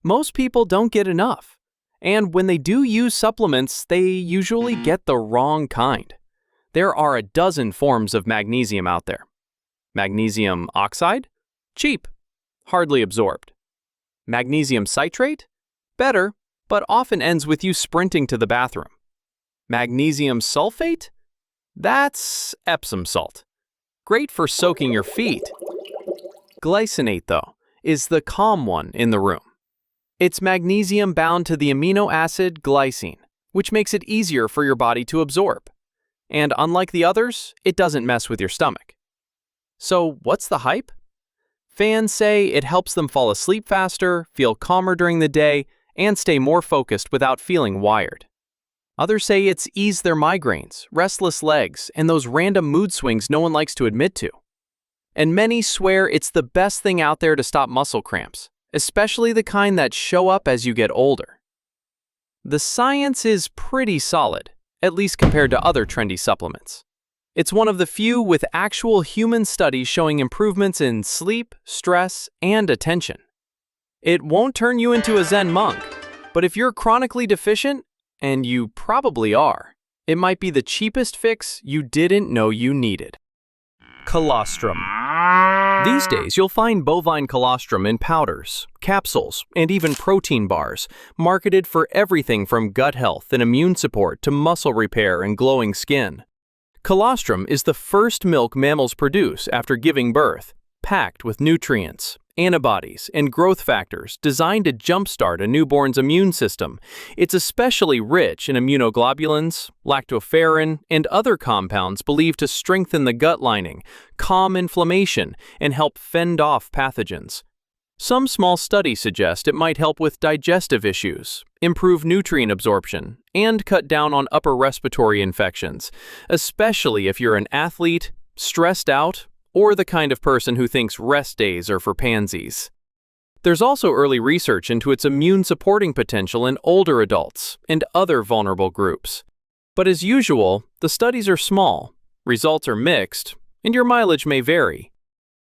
Most people don't get enough. And when they do use supplements, they usually get the wrong kind. There are a dozen forms of magnesium out there. Magnesium oxide? Cheap. Hardly absorbed. Magnesium citrate? Better, but often ends with you sprinting to the bathroom. Magnesium sulfate? That's Epsom salt. Great for soaking your feet. Glycinate, though, is the calm one in the room. It's magnesium bound to the amino acid glycine, which makes it easier for your body to absorb. And unlike the others, it doesn't mess with your stomach. So what's the hype? Fans say it helps them fall asleep faster, feel calmer during the day, and stay more focused without feeling wired. Others say it's eased their migraines, restless legs, and those random mood swings no one likes to admit to. And many swear it's the best thing out there to stop muscle cramps, especially the kind that show up as you get older. The science is pretty solid, at least compared to other trendy supplements. It's one of the few with actual human studies showing improvements in sleep, stress, and attention. It won't turn you into a Zen monk, but if you're chronically deficient, and you probably are, it might be the cheapest fix you didn't know you needed. Colostrum. These days, you'll find bovine colostrum in powders, capsules, and even protein bars, marketed for everything from gut health and immune support to muscle repair and glowing skin. Colostrum is the first milk mammals produce after giving birth, packed with nutrients, antibodies, and growth factors designed to jumpstart a newborn's immune system. It's especially rich in immunoglobulins, lactoferrin, and other compounds believed to strengthen the gut lining, calm inflammation, and help fend off pathogens. Some small studies suggest it might help with digestive issues, improve nutrient absorption, and cut down on upper respiratory infections, especially if you're an athlete, stressed out, or the kind of person who thinks rest days are for pansies. There's also early research into its immune-supporting potential in older adults and other vulnerable groups. But as usual, the studies are small, results are mixed, and your mileage may vary.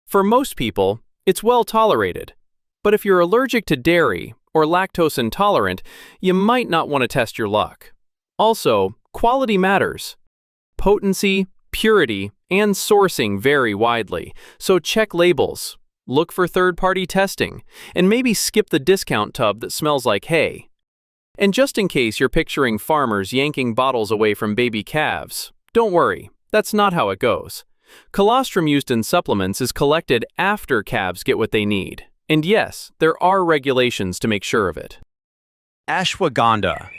For most people, it's well tolerated. But if you're allergic to dairy or lactose intolerant, you might not want to test your luck. Also, quality matters. Potency, purity, and sourcing vary widely, so check labels, look for third-party testing, and maybe skip the discount tub that smells like hay. And just in case you're picturing farmers yanking bottles away from baby calves, don't worry, that's not how it goes. Colostrum used in supplements is collected after calves get what they need. And yes, there are regulations to make sure of it. Ashwagandha.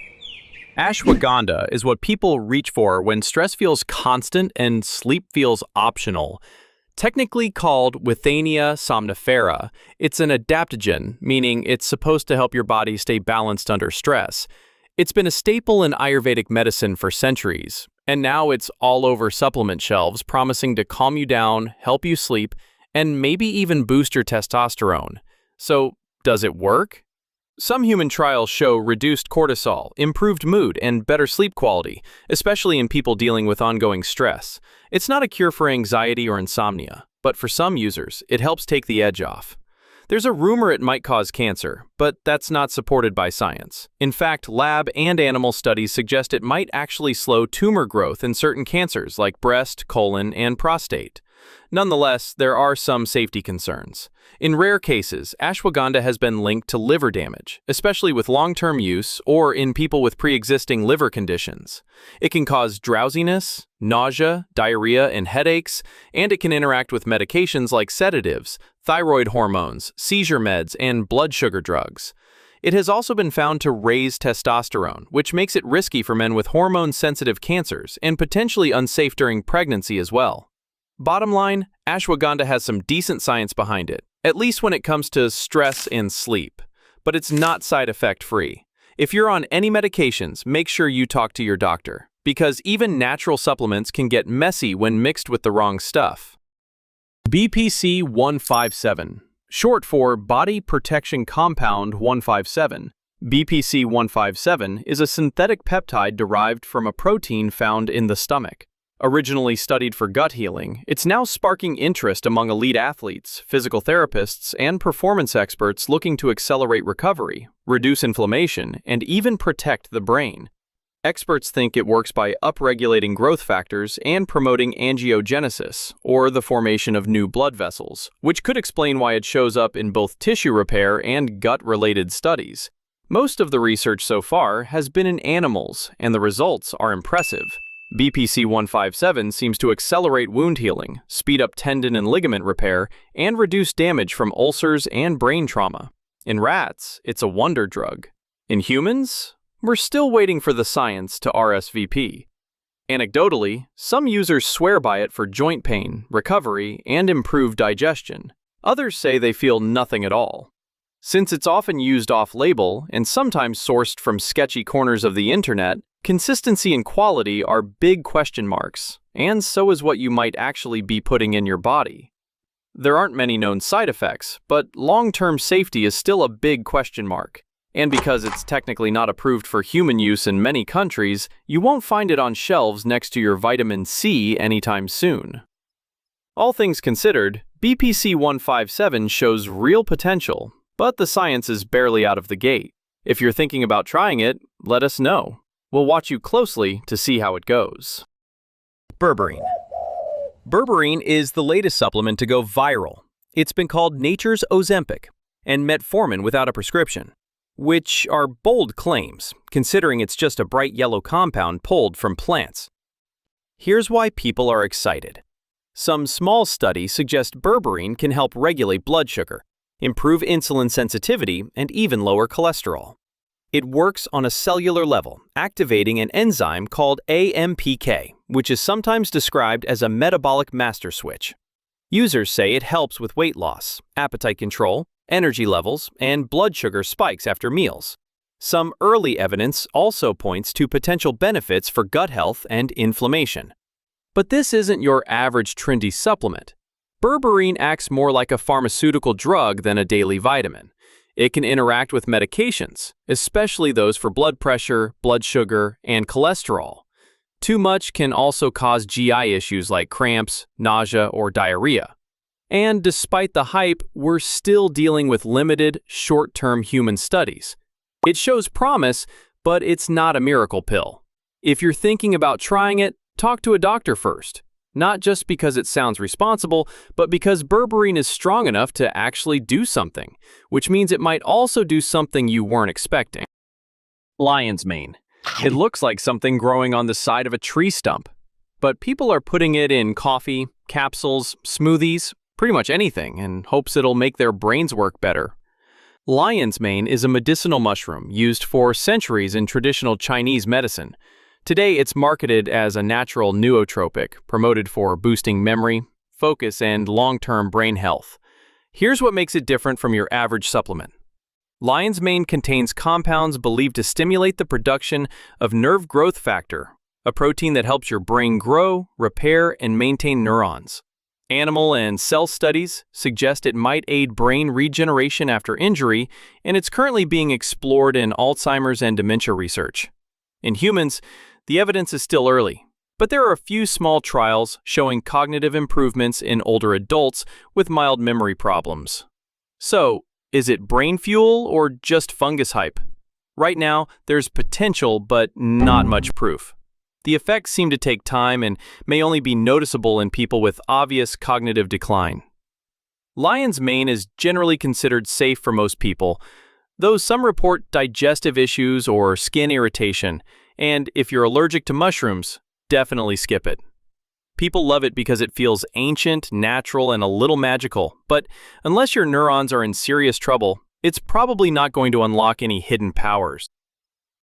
Ashwagandha is what people reach for when stress feels constant and sleep feels optional. Technically called Withania somnifera, it's an adaptogen, meaning it's supposed to help your body stay balanced under stress. It's been a staple in Ayurvedic medicine for centuries, and now it's all over supplement shelves, promising to calm you down, help you sleep, and maybe even boost your testosterone. So, does it work? Some human trials show reduced cortisol, improved mood, and better sleep quality, especially in people dealing with ongoing stress. It's not a cure for anxiety or insomnia, but for some users, it helps take the edge off. There's a rumor it might cause cancer, but that's not supported by science. In fact, lab and animal studies suggest it might actually slow tumor growth in certain cancers like breast, colon, and prostate. Nonetheless, there are some safety concerns. In rare cases, ashwagandha has been linked to liver damage, especially with long-term use or in people with pre-existing liver conditions. It can cause drowsiness, nausea, diarrhea, and headaches, and it can interact with medications like sedatives, thyroid hormones, seizure meds, and blood sugar drugs. It has also been found to raise testosterone, which makes it risky for men with hormone-sensitive cancers and potentially unsafe during pregnancy as well. Bottom line, ashwagandha has some decent science behind it, at least when it comes to stress and sleep. But it's not side effect free. If you're on any medications, make sure you talk to your doctor, because even natural supplements can get messy when mixed with the wrong stuff. BPC 157, short for Body Protection Compound 157. BPC 157 is a synthetic peptide derived from a protein found in the stomach. Originally studied for gut healing, it's now sparking interest among elite athletes, physical therapists, and performance experts looking to accelerate recovery, reduce inflammation, and even protect the brain. Experts think it works by upregulating growth factors and promoting angiogenesis, or the formation of new blood vessels, which could explain why it shows up in both tissue repair and gut-related studies. Most of the research so far has been in animals, and the results are impressive. BPC 157 seems to accelerate wound healing, speed up tendon and ligament repair, and reduce damage from ulcers and brain trauma. In rats, it's a wonder drug. In humans, we're still waiting for the science to RSVP. Anecdotally, some users swear by it for joint pain, recovery, and improved digestion. Others say they feel nothing at all. Since it's often used off-label and sometimes sourced from sketchy corners of the internet, consistency and quality are big question marks, and so is what you might actually be putting in your body. There aren't many known side effects, but long-term safety is still a big question mark. And because it's technically not approved for human use in many countries, you won't find it on shelves next to your vitamin C anytime soon. All things considered, BPC 157 shows real potential, but the science is barely out of the gate. If you're thinking about trying it, let us know. We'll watch you closely to see how it goes. Berberine. Berberine is the latest supplement to go viral. It's been called nature's Ozempic and metformin without a prescription, which are bold claims, considering it's just a bright yellow compound pulled from plants. Here's why people are excited. Some small studies suggest berberine can help regulate blood sugar, improve insulin sensitivity, and even lower cholesterol. It works on a cellular level, activating an enzyme called AMPK, which is sometimes described as a metabolic master switch. Users say it helps with weight loss, appetite control, energy levels, and blood sugar spikes after meals. Some early evidence also points to potential benefits for gut health and inflammation. But this isn't your average trendy supplement. Berberine acts more like a pharmaceutical drug than a daily vitamin. It can interact with medications, especially those for blood pressure, blood sugar, and cholesterol. Too much can also cause GI issues like cramps, nausea, or diarrhea. And despite the hype, we're still dealing with limited, short-term human studies. It shows promise, but it's not a miracle pill. If you're thinking about trying it, talk to a doctor first. Not just because it sounds responsible, but because berberine is strong enough to actually do something, which means it might also do something you weren't expecting. Lion's mane. It looks like something growing on the side of a tree stump, but people are putting it in coffee, capsules, smoothies, pretty much anything, in hopes it'll make their brains work better. Lion's mane is a medicinal mushroom used for centuries in traditional Chinese medicine. Today, it's marketed as a natural nootropic, promoted for boosting memory, focus, and long-term brain health. Here's what makes it different from your average supplement. Lion's mane contains compounds believed to stimulate the production of nerve growth factor, a protein that helps your brain grow, repair, and maintain neurons. Animal and cell studies suggest it might aid brain regeneration after injury, and it's currently being explored in Alzheimer's and dementia research. In humans, the evidence is still early, but there are a few small trials showing cognitive improvements in older adults with mild memory problems. So, is it brain fuel or just fungus hype? Right now, there's potential but not much proof. The effects seem to take time and may only be noticeable in people with obvious cognitive decline. Lion's mane is generally considered safe for most people, though some report digestive issues or skin irritation, and if you're allergic to mushrooms, definitely skip it. People love it because it feels ancient, natural, and a little magical, but unless your neurons are in serious trouble, it's probably not going to unlock any hidden powers.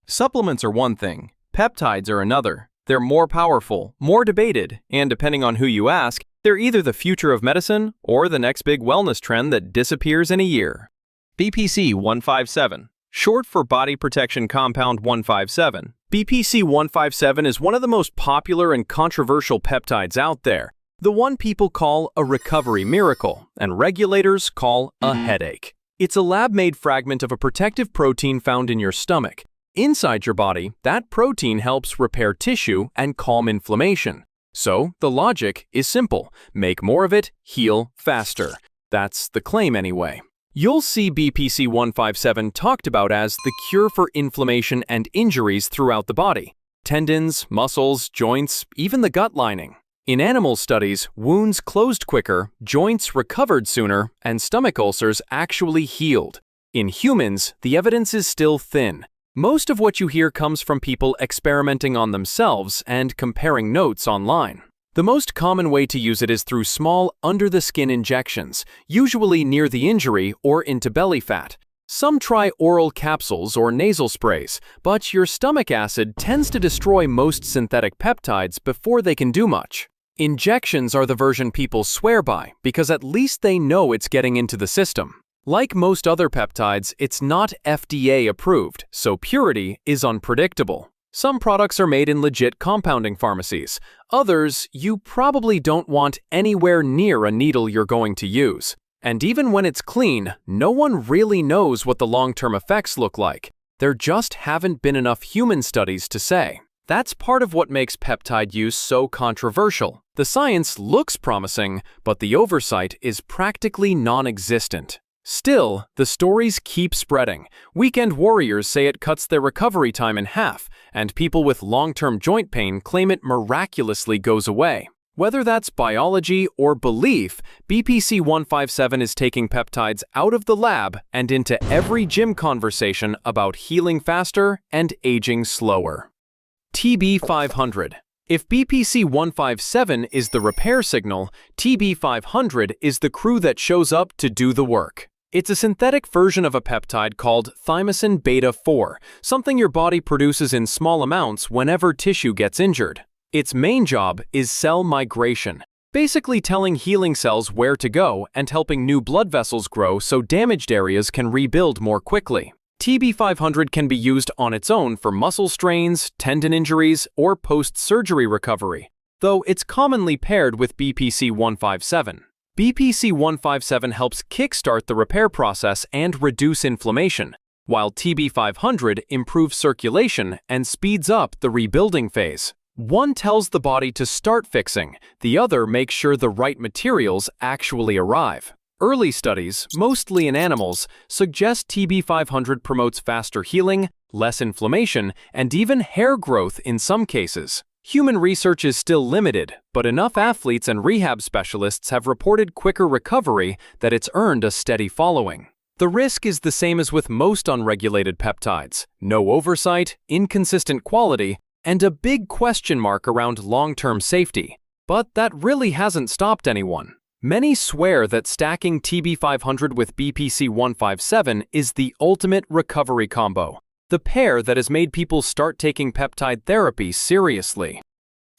Supplements are one thing, peptides are another. They're more powerful, more debated, and depending on who you ask, they're either the future of medicine or the next big wellness trend that disappears in a year. BPC 157, short for Body Protection Compound 157. BPC 157 is one of the most popular and controversial peptides out there, the one people call a recovery miracle and regulators call a headache. It's a lab-made fragment of a protective protein found in your stomach. Inside your body, that protein helps repair tissue and calm inflammation. So, the logic is simple. Make more of it, heal faster. That's the claim anyway. You'll see BPC 157 talked about as the cure for inflammation and injuries throughout the body. Tendons, muscles, joints, even the gut lining. In animal studies, wounds closed quicker, joints recovered sooner, and stomach ulcers actually healed. In humans, the evidence is still thin. Most of what you hear comes from people experimenting on themselves and comparing notes online. The most common way to use it is through small, under-the-skin injections, usually near the injury or into belly fat. Some try oral capsules or nasal sprays, but your stomach acid tends to destroy most synthetic peptides before they can do much. Injections are the version people swear by because at least they know it's getting into the system. Like most other peptides, it's not FDA approved, so purity is unpredictable. Some products are made in legit compounding pharmacies. Others, you probably don't want anywhere near a needle you're going to use. And even when it's clean, no one really knows what the long-term effects look like. There just haven't been enough human studies to say. That's part of what makes peptide use so controversial. The science looks promising, but the oversight is practically non-existent. Still, the stories keep spreading. Weekend warriors say it cuts their recovery time in half, and people with long-term joint pain claim it miraculously goes away. Whether that's biology or belief, BPC 157 is taking peptides out of the lab and into every gym conversation about healing faster and aging slower. TB 500. If BPC 157 is the repair signal, TB 500 is the crew that shows up to do the work. It's a synthetic version of a peptide called thymosin beta-4, something your body produces in small amounts whenever tissue gets injured. Its main job is cell migration, basically telling healing cells where to go and helping new blood vessels grow so damaged areas can rebuild more quickly. TB 500 can be used on its own for muscle strains, tendon injuries, or post-surgery recovery, though it's commonly paired with BPC 157. BPC 157 helps kickstart the repair process and reduce inflammation, while TB 500 improves circulation and speeds up the rebuilding phase. One tells the body to start fixing, the other makes sure the right materials actually arrive. Early studies, mostly in animals, suggest TB 500 promotes faster healing, less inflammation, and even hair growth in some cases. Human research is still limited, but enough athletes and rehab specialists have reported quicker recovery that it's earned a steady following. The risk is the same as with most unregulated peptides: no oversight, inconsistent quality, and a big question mark around long-term safety. But that really hasn't stopped anyone. Many swear that stacking TB 500 with BPC 157 is the ultimate recovery combo, the pair that has made people start taking peptide therapy seriously.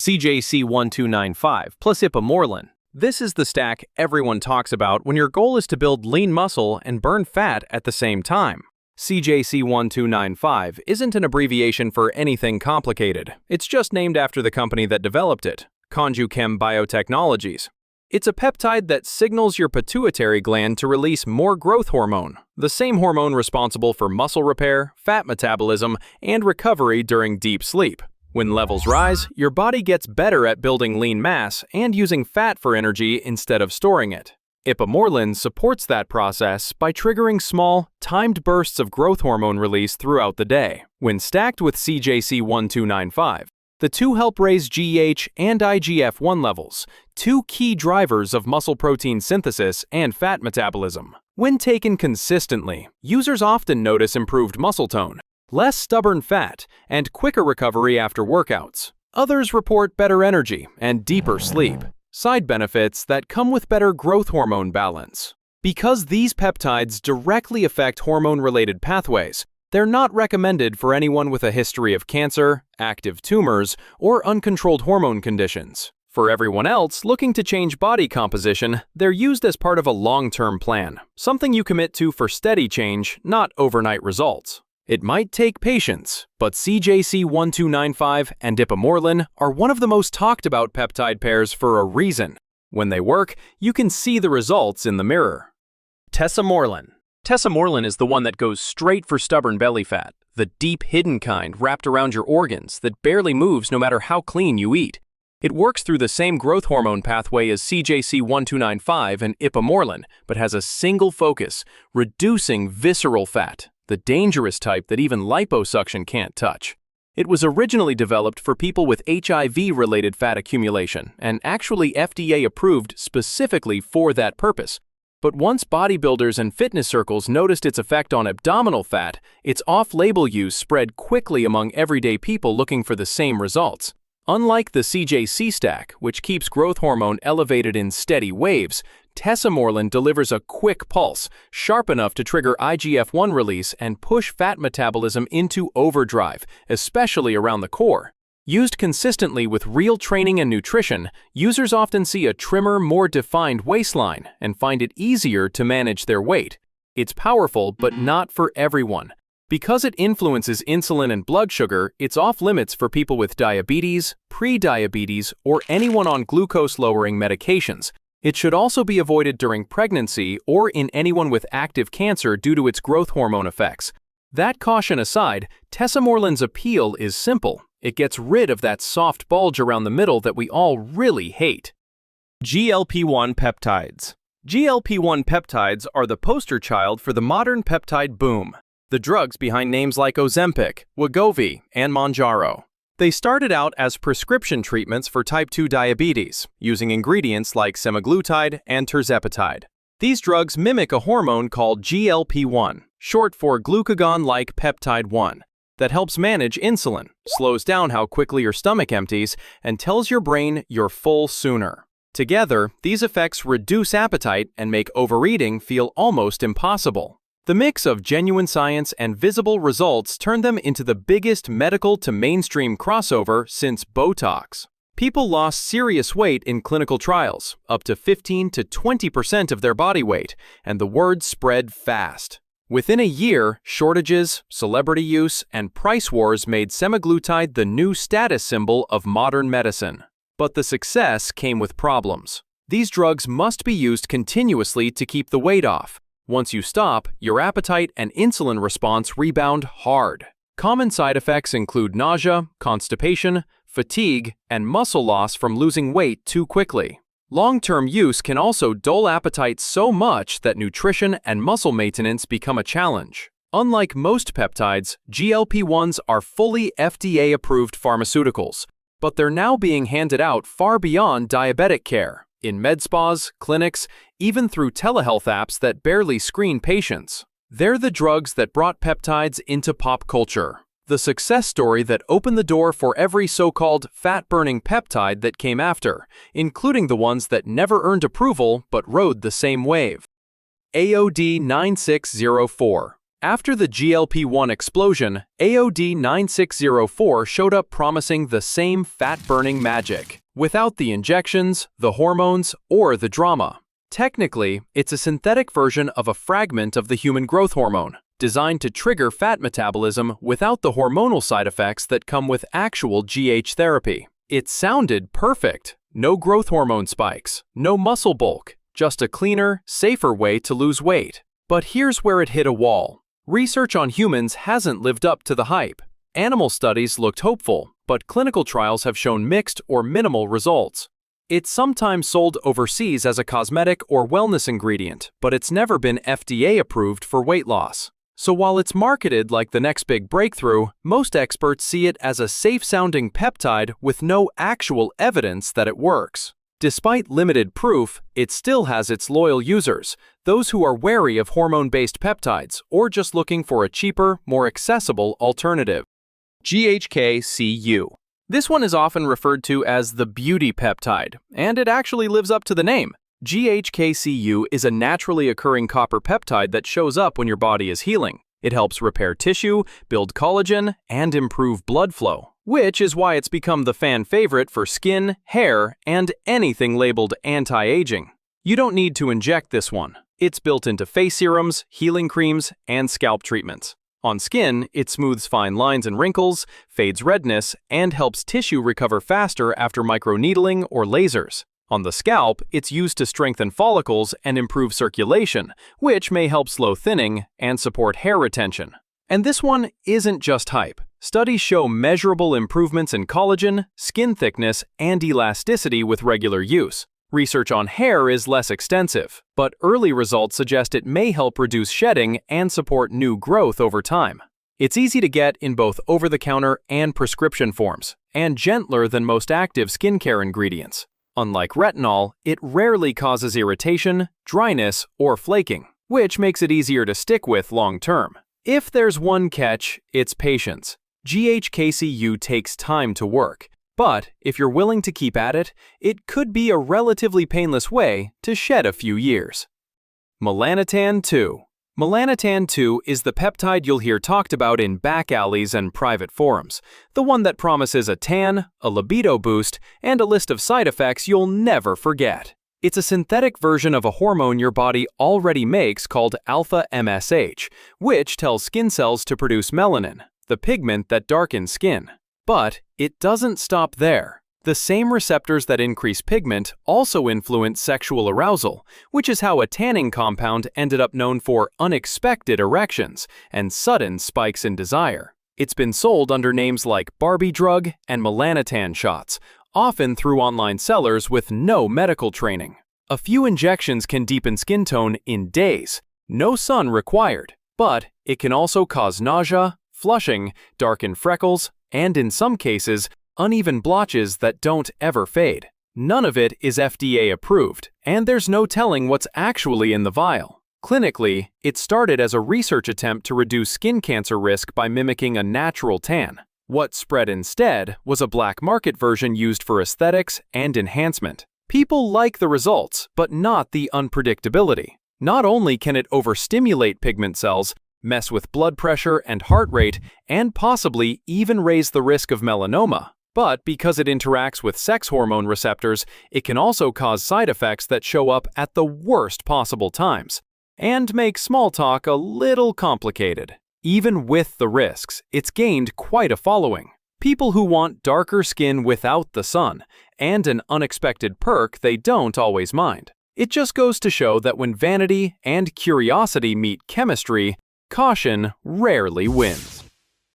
CJC 1295 plus ipamorelin. This is the stack everyone talks about when your goal is to build lean muscle and burn fat at the same time. CJC 1295 isn't an abbreviation for anything complicated. It's just named after the company that developed it, Conjuchem Biotechnologies. It's a peptide that signals your pituitary gland to release more growth hormone, the same hormone responsible for muscle repair, fat metabolism, and recovery during deep sleep. When levels rise, your body gets better at building lean mass and using fat for energy instead of storing it. Ipamorelin supports that process by triggering small, timed bursts of growth hormone release throughout the day. When stacked with CJC 1295, the two help raise GH and IGF-1 levels, two key drivers of muscle protein synthesis and fat metabolism. When taken consistently, users often notice improved muscle tone, less stubborn fat, and quicker recovery after workouts. Others report better energy and deeper sleep, side benefits that come with better growth hormone balance. Because these peptides directly affect hormone-related pathways, they're not recommended for anyone with a history of cancer, active tumors, or uncontrolled hormone conditions. For everyone else looking to change body composition, they're used as part of a long-term plan, something you commit to for steady change, not overnight results. It might take patience, but CJC 1295 and ipamorelin are one of the most talked about peptide pairs for a reason. When they work, you can see the results in the mirror. Tesamorelin. Tesamorelin is the one that goes straight for stubborn belly fat, the deep hidden kind wrapped around your organs that barely moves no matter how clean you eat. It works through the same growth hormone pathway as CJC 1295 and ipamorelin, but has a single focus: reducing visceral fat, the dangerous type that even liposuction can't touch. It was originally developed for people with HIV-related fat accumulation and actually FDA approved specifically for that purpose. But once bodybuilders and fitness circles noticed its effect on abdominal fat, its off-label use spread quickly among everyday people looking for the same results. Unlike the CJC stack, which keeps growth hormone elevated in steady waves, tesamorelin delivers a quick pulse, sharp enough to trigger IGF-1 release and push fat metabolism into overdrive, especially around the core. Used consistently with real training and nutrition, users often see a trimmer, more defined waistline and find it easier to manage their weight. It's powerful, but not for everyone. Because it influences insulin and blood sugar, it's off-limits for people with diabetes, pre-diabetes, or anyone on glucose-lowering medications. It should also be avoided during pregnancy or in anyone with active cancer due to its growth hormone effects. That caution aside, tesamorelin's appeal is simple. It gets rid of that soft bulge around the middle that we all really hate. GLP-1 peptides. GLP-1 peptides are the poster child for the modern peptide boom. The drugs behind names like Ozempic, Wegovy, and Mounjaro. They started out as prescription treatments for type 2 diabetes, using ingredients like semaglutide and tirzepatide. These drugs mimic a hormone called GLP-1, short for glucagon-like peptide 1, that helps manage insulin, slows down how quickly your stomach empties, and tells your brain you're full sooner. Together, these effects reduce appetite and make overeating feel almost impossible. The mix of genuine science and visible results turned them into the biggest medical to mainstream crossover since Botox. People lost serious weight in clinical trials, up to 15 to 20% of their body weight, and the word spread fast. Within a year, shortages, celebrity use, and price wars made semaglutide the new status symbol of modern medicine. But the success came with problems. These drugs must be used continuously to keep the weight off. Once you stop, your appetite and insulin response rebound hard. Common side effects include nausea, constipation, fatigue, and muscle loss from losing weight too quickly. Long-term use can also dull appetite so much that nutrition and muscle maintenance become a challenge. Unlike most peptides, GLP-1s are fully FDA-approved pharmaceuticals, but they're now being handed out far beyond diabetic care, in med spas, clinics, even through telehealth apps that barely screen patients. They're the drugs that brought peptides into pop culture. The success story that opened the door for every so-called fat-burning peptide that came after, including the ones that never earned approval but rode the same wave. AOD 9604. After the GLP-1 explosion, AOD 9604 showed up promising the same fat-burning magic, without the injections, the hormones, or the drama. Technically, it's a synthetic version of a fragment of the human growth hormone, designed to trigger fat metabolism without the hormonal side effects that come with actual GH therapy. It sounded perfect. No growth hormone spikes, no muscle bulk, just a cleaner, safer way to lose weight. But here's where it hit a wall. Research on humans hasn't lived up to the hype. Animal studies looked hopeful, but clinical trials have shown mixed or minimal results. It's sometimes sold overseas as a cosmetic or wellness ingredient, but it's never been FDA approved for weight loss. So while it's marketed like the next big breakthrough, most experts see it as a safe-sounding peptide with no actual evidence that it works. Despite limited proof, it still has its loyal users, those who are wary of hormone-based peptides or just looking for a cheaper, more accessible alternative. GHK-Cu. This one is often referred to as the beauty peptide, and it actually lives up to the name. GHK-Cu is a naturally occurring copper peptide that shows up when your body is healing. It helps repair tissue, build collagen, and improve blood flow, which is why it's become the fan favorite for skin, hair, and anything labeled anti-aging. You don't need to inject this one. It's built into face serums, healing creams, and scalp treatments. On skin, it smooths fine lines and wrinkles, fades redness, and helps tissue recover faster after microneedling or lasers. On the scalp, it's used to strengthen follicles and improve circulation, which may help slow thinning and support hair retention. And this one isn't just hype. Studies show measurable improvements in collagen, skin thickness, and elasticity with regular use. Research on hair is less extensive, but early results suggest it may help reduce shedding and support new growth over time. It's easy to get in both over-the-counter and prescription forms, and gentler than most active skincare ingredients. Unlike retinol, it rarely causes irritation, dryness, or flaking, which makes it easier to stick with long-term. If there's one catch, it's patience. GHK-Cu takes time to work, but if you're willing to keep at it, it could be a relatively painless way to shed a few years. Melanotan 2. Melanotan 2 is the peptide you'll hear talked about in back alleys and private forums, the one that promises a tan, a libido boost, and a list of side effects you'll never forget. It's a synthetic version of a hormone your body already makes called alpha-MSH, which tells skin cells to produce melanin, the pigment that darkens skin. But it doesn't stop there. The same receptors that increase pigment also influence sexual arousal, which is how a tanning compound ended up known for unexpected erections and sudden spikes in desire. It's been sold under names like Barbie drug and melanotan shots, often through online sellers with no medical training. A few injections can deepen skin tone in days, no sun required, but it can also cause nausea, flushing, darken freckles, and in some cases, uneven blotches that don't ever fade. None of it is FDA approved, and there's no telling what's actually in the vial. Clinically, it started as a research attempt to reduce skin cancer risk by mimicking a natural tan. What spread instead was a black market version used for aesthetics and enhancement. People like the results, but not the unpredictability. Not only can it overstimulate pigment cells, mess with blood pressure and heart rate, and possibly even raise the risk of melanoma, but because it interacts with sex hormone receptors, it can also cause side effects that show up at the worst possible times, and make small talk a little complicated. Even with the risks, it's gained quite a following. People who want darker skin without the sun, and an unexpected perk they don't always mind. It just goes to show that when vanity and curiosity meet chemistry, caution rarely wins.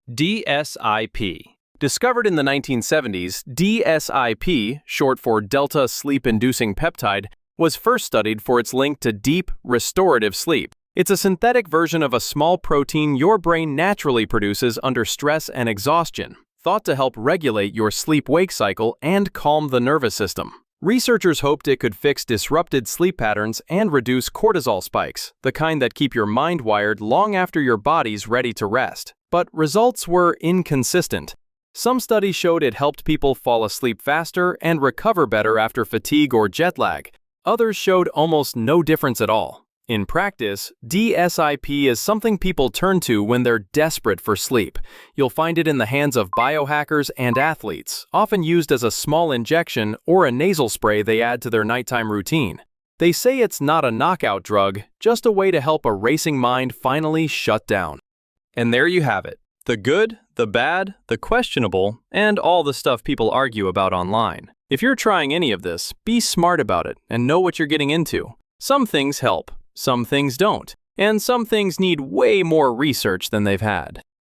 DSIP. Discovered in the 1970s, DSIP, short for Delta Sleep-Inducing Peptide, was first studied for its link to deep, restorative sleep. It's a synthetic version of a small protein your brain naturally produces under stress and exhaustion, thought to help regulate your sleep-wake cycle and calm the nervous system. Researchers hoped it could fix disrupted sleep patterns and reduce cortisol spikes, the kind that keep your mind wired long after your body's ready to rest. But results were inconsistent. Some studies showed it helped people fall asleep faster and recover better after fatigue or jet lag. Others showed almost no difference at all. In practice, DSIP is something people turn to when they're desperate for sleep. You'll find it in the hands of biohackers and athletes, often used as a small injection or a nasal spray they add to their nighttime routine. They say it's not a knockout drug, just a way to help a racing mind finally shut down. And there you have it. The good, the bad, the questionable, and all the stuff people argue about online. If you're trying any of this, be smart about it and know what you're getting into. Some things help, some things don't, and some things need way more research than they've had.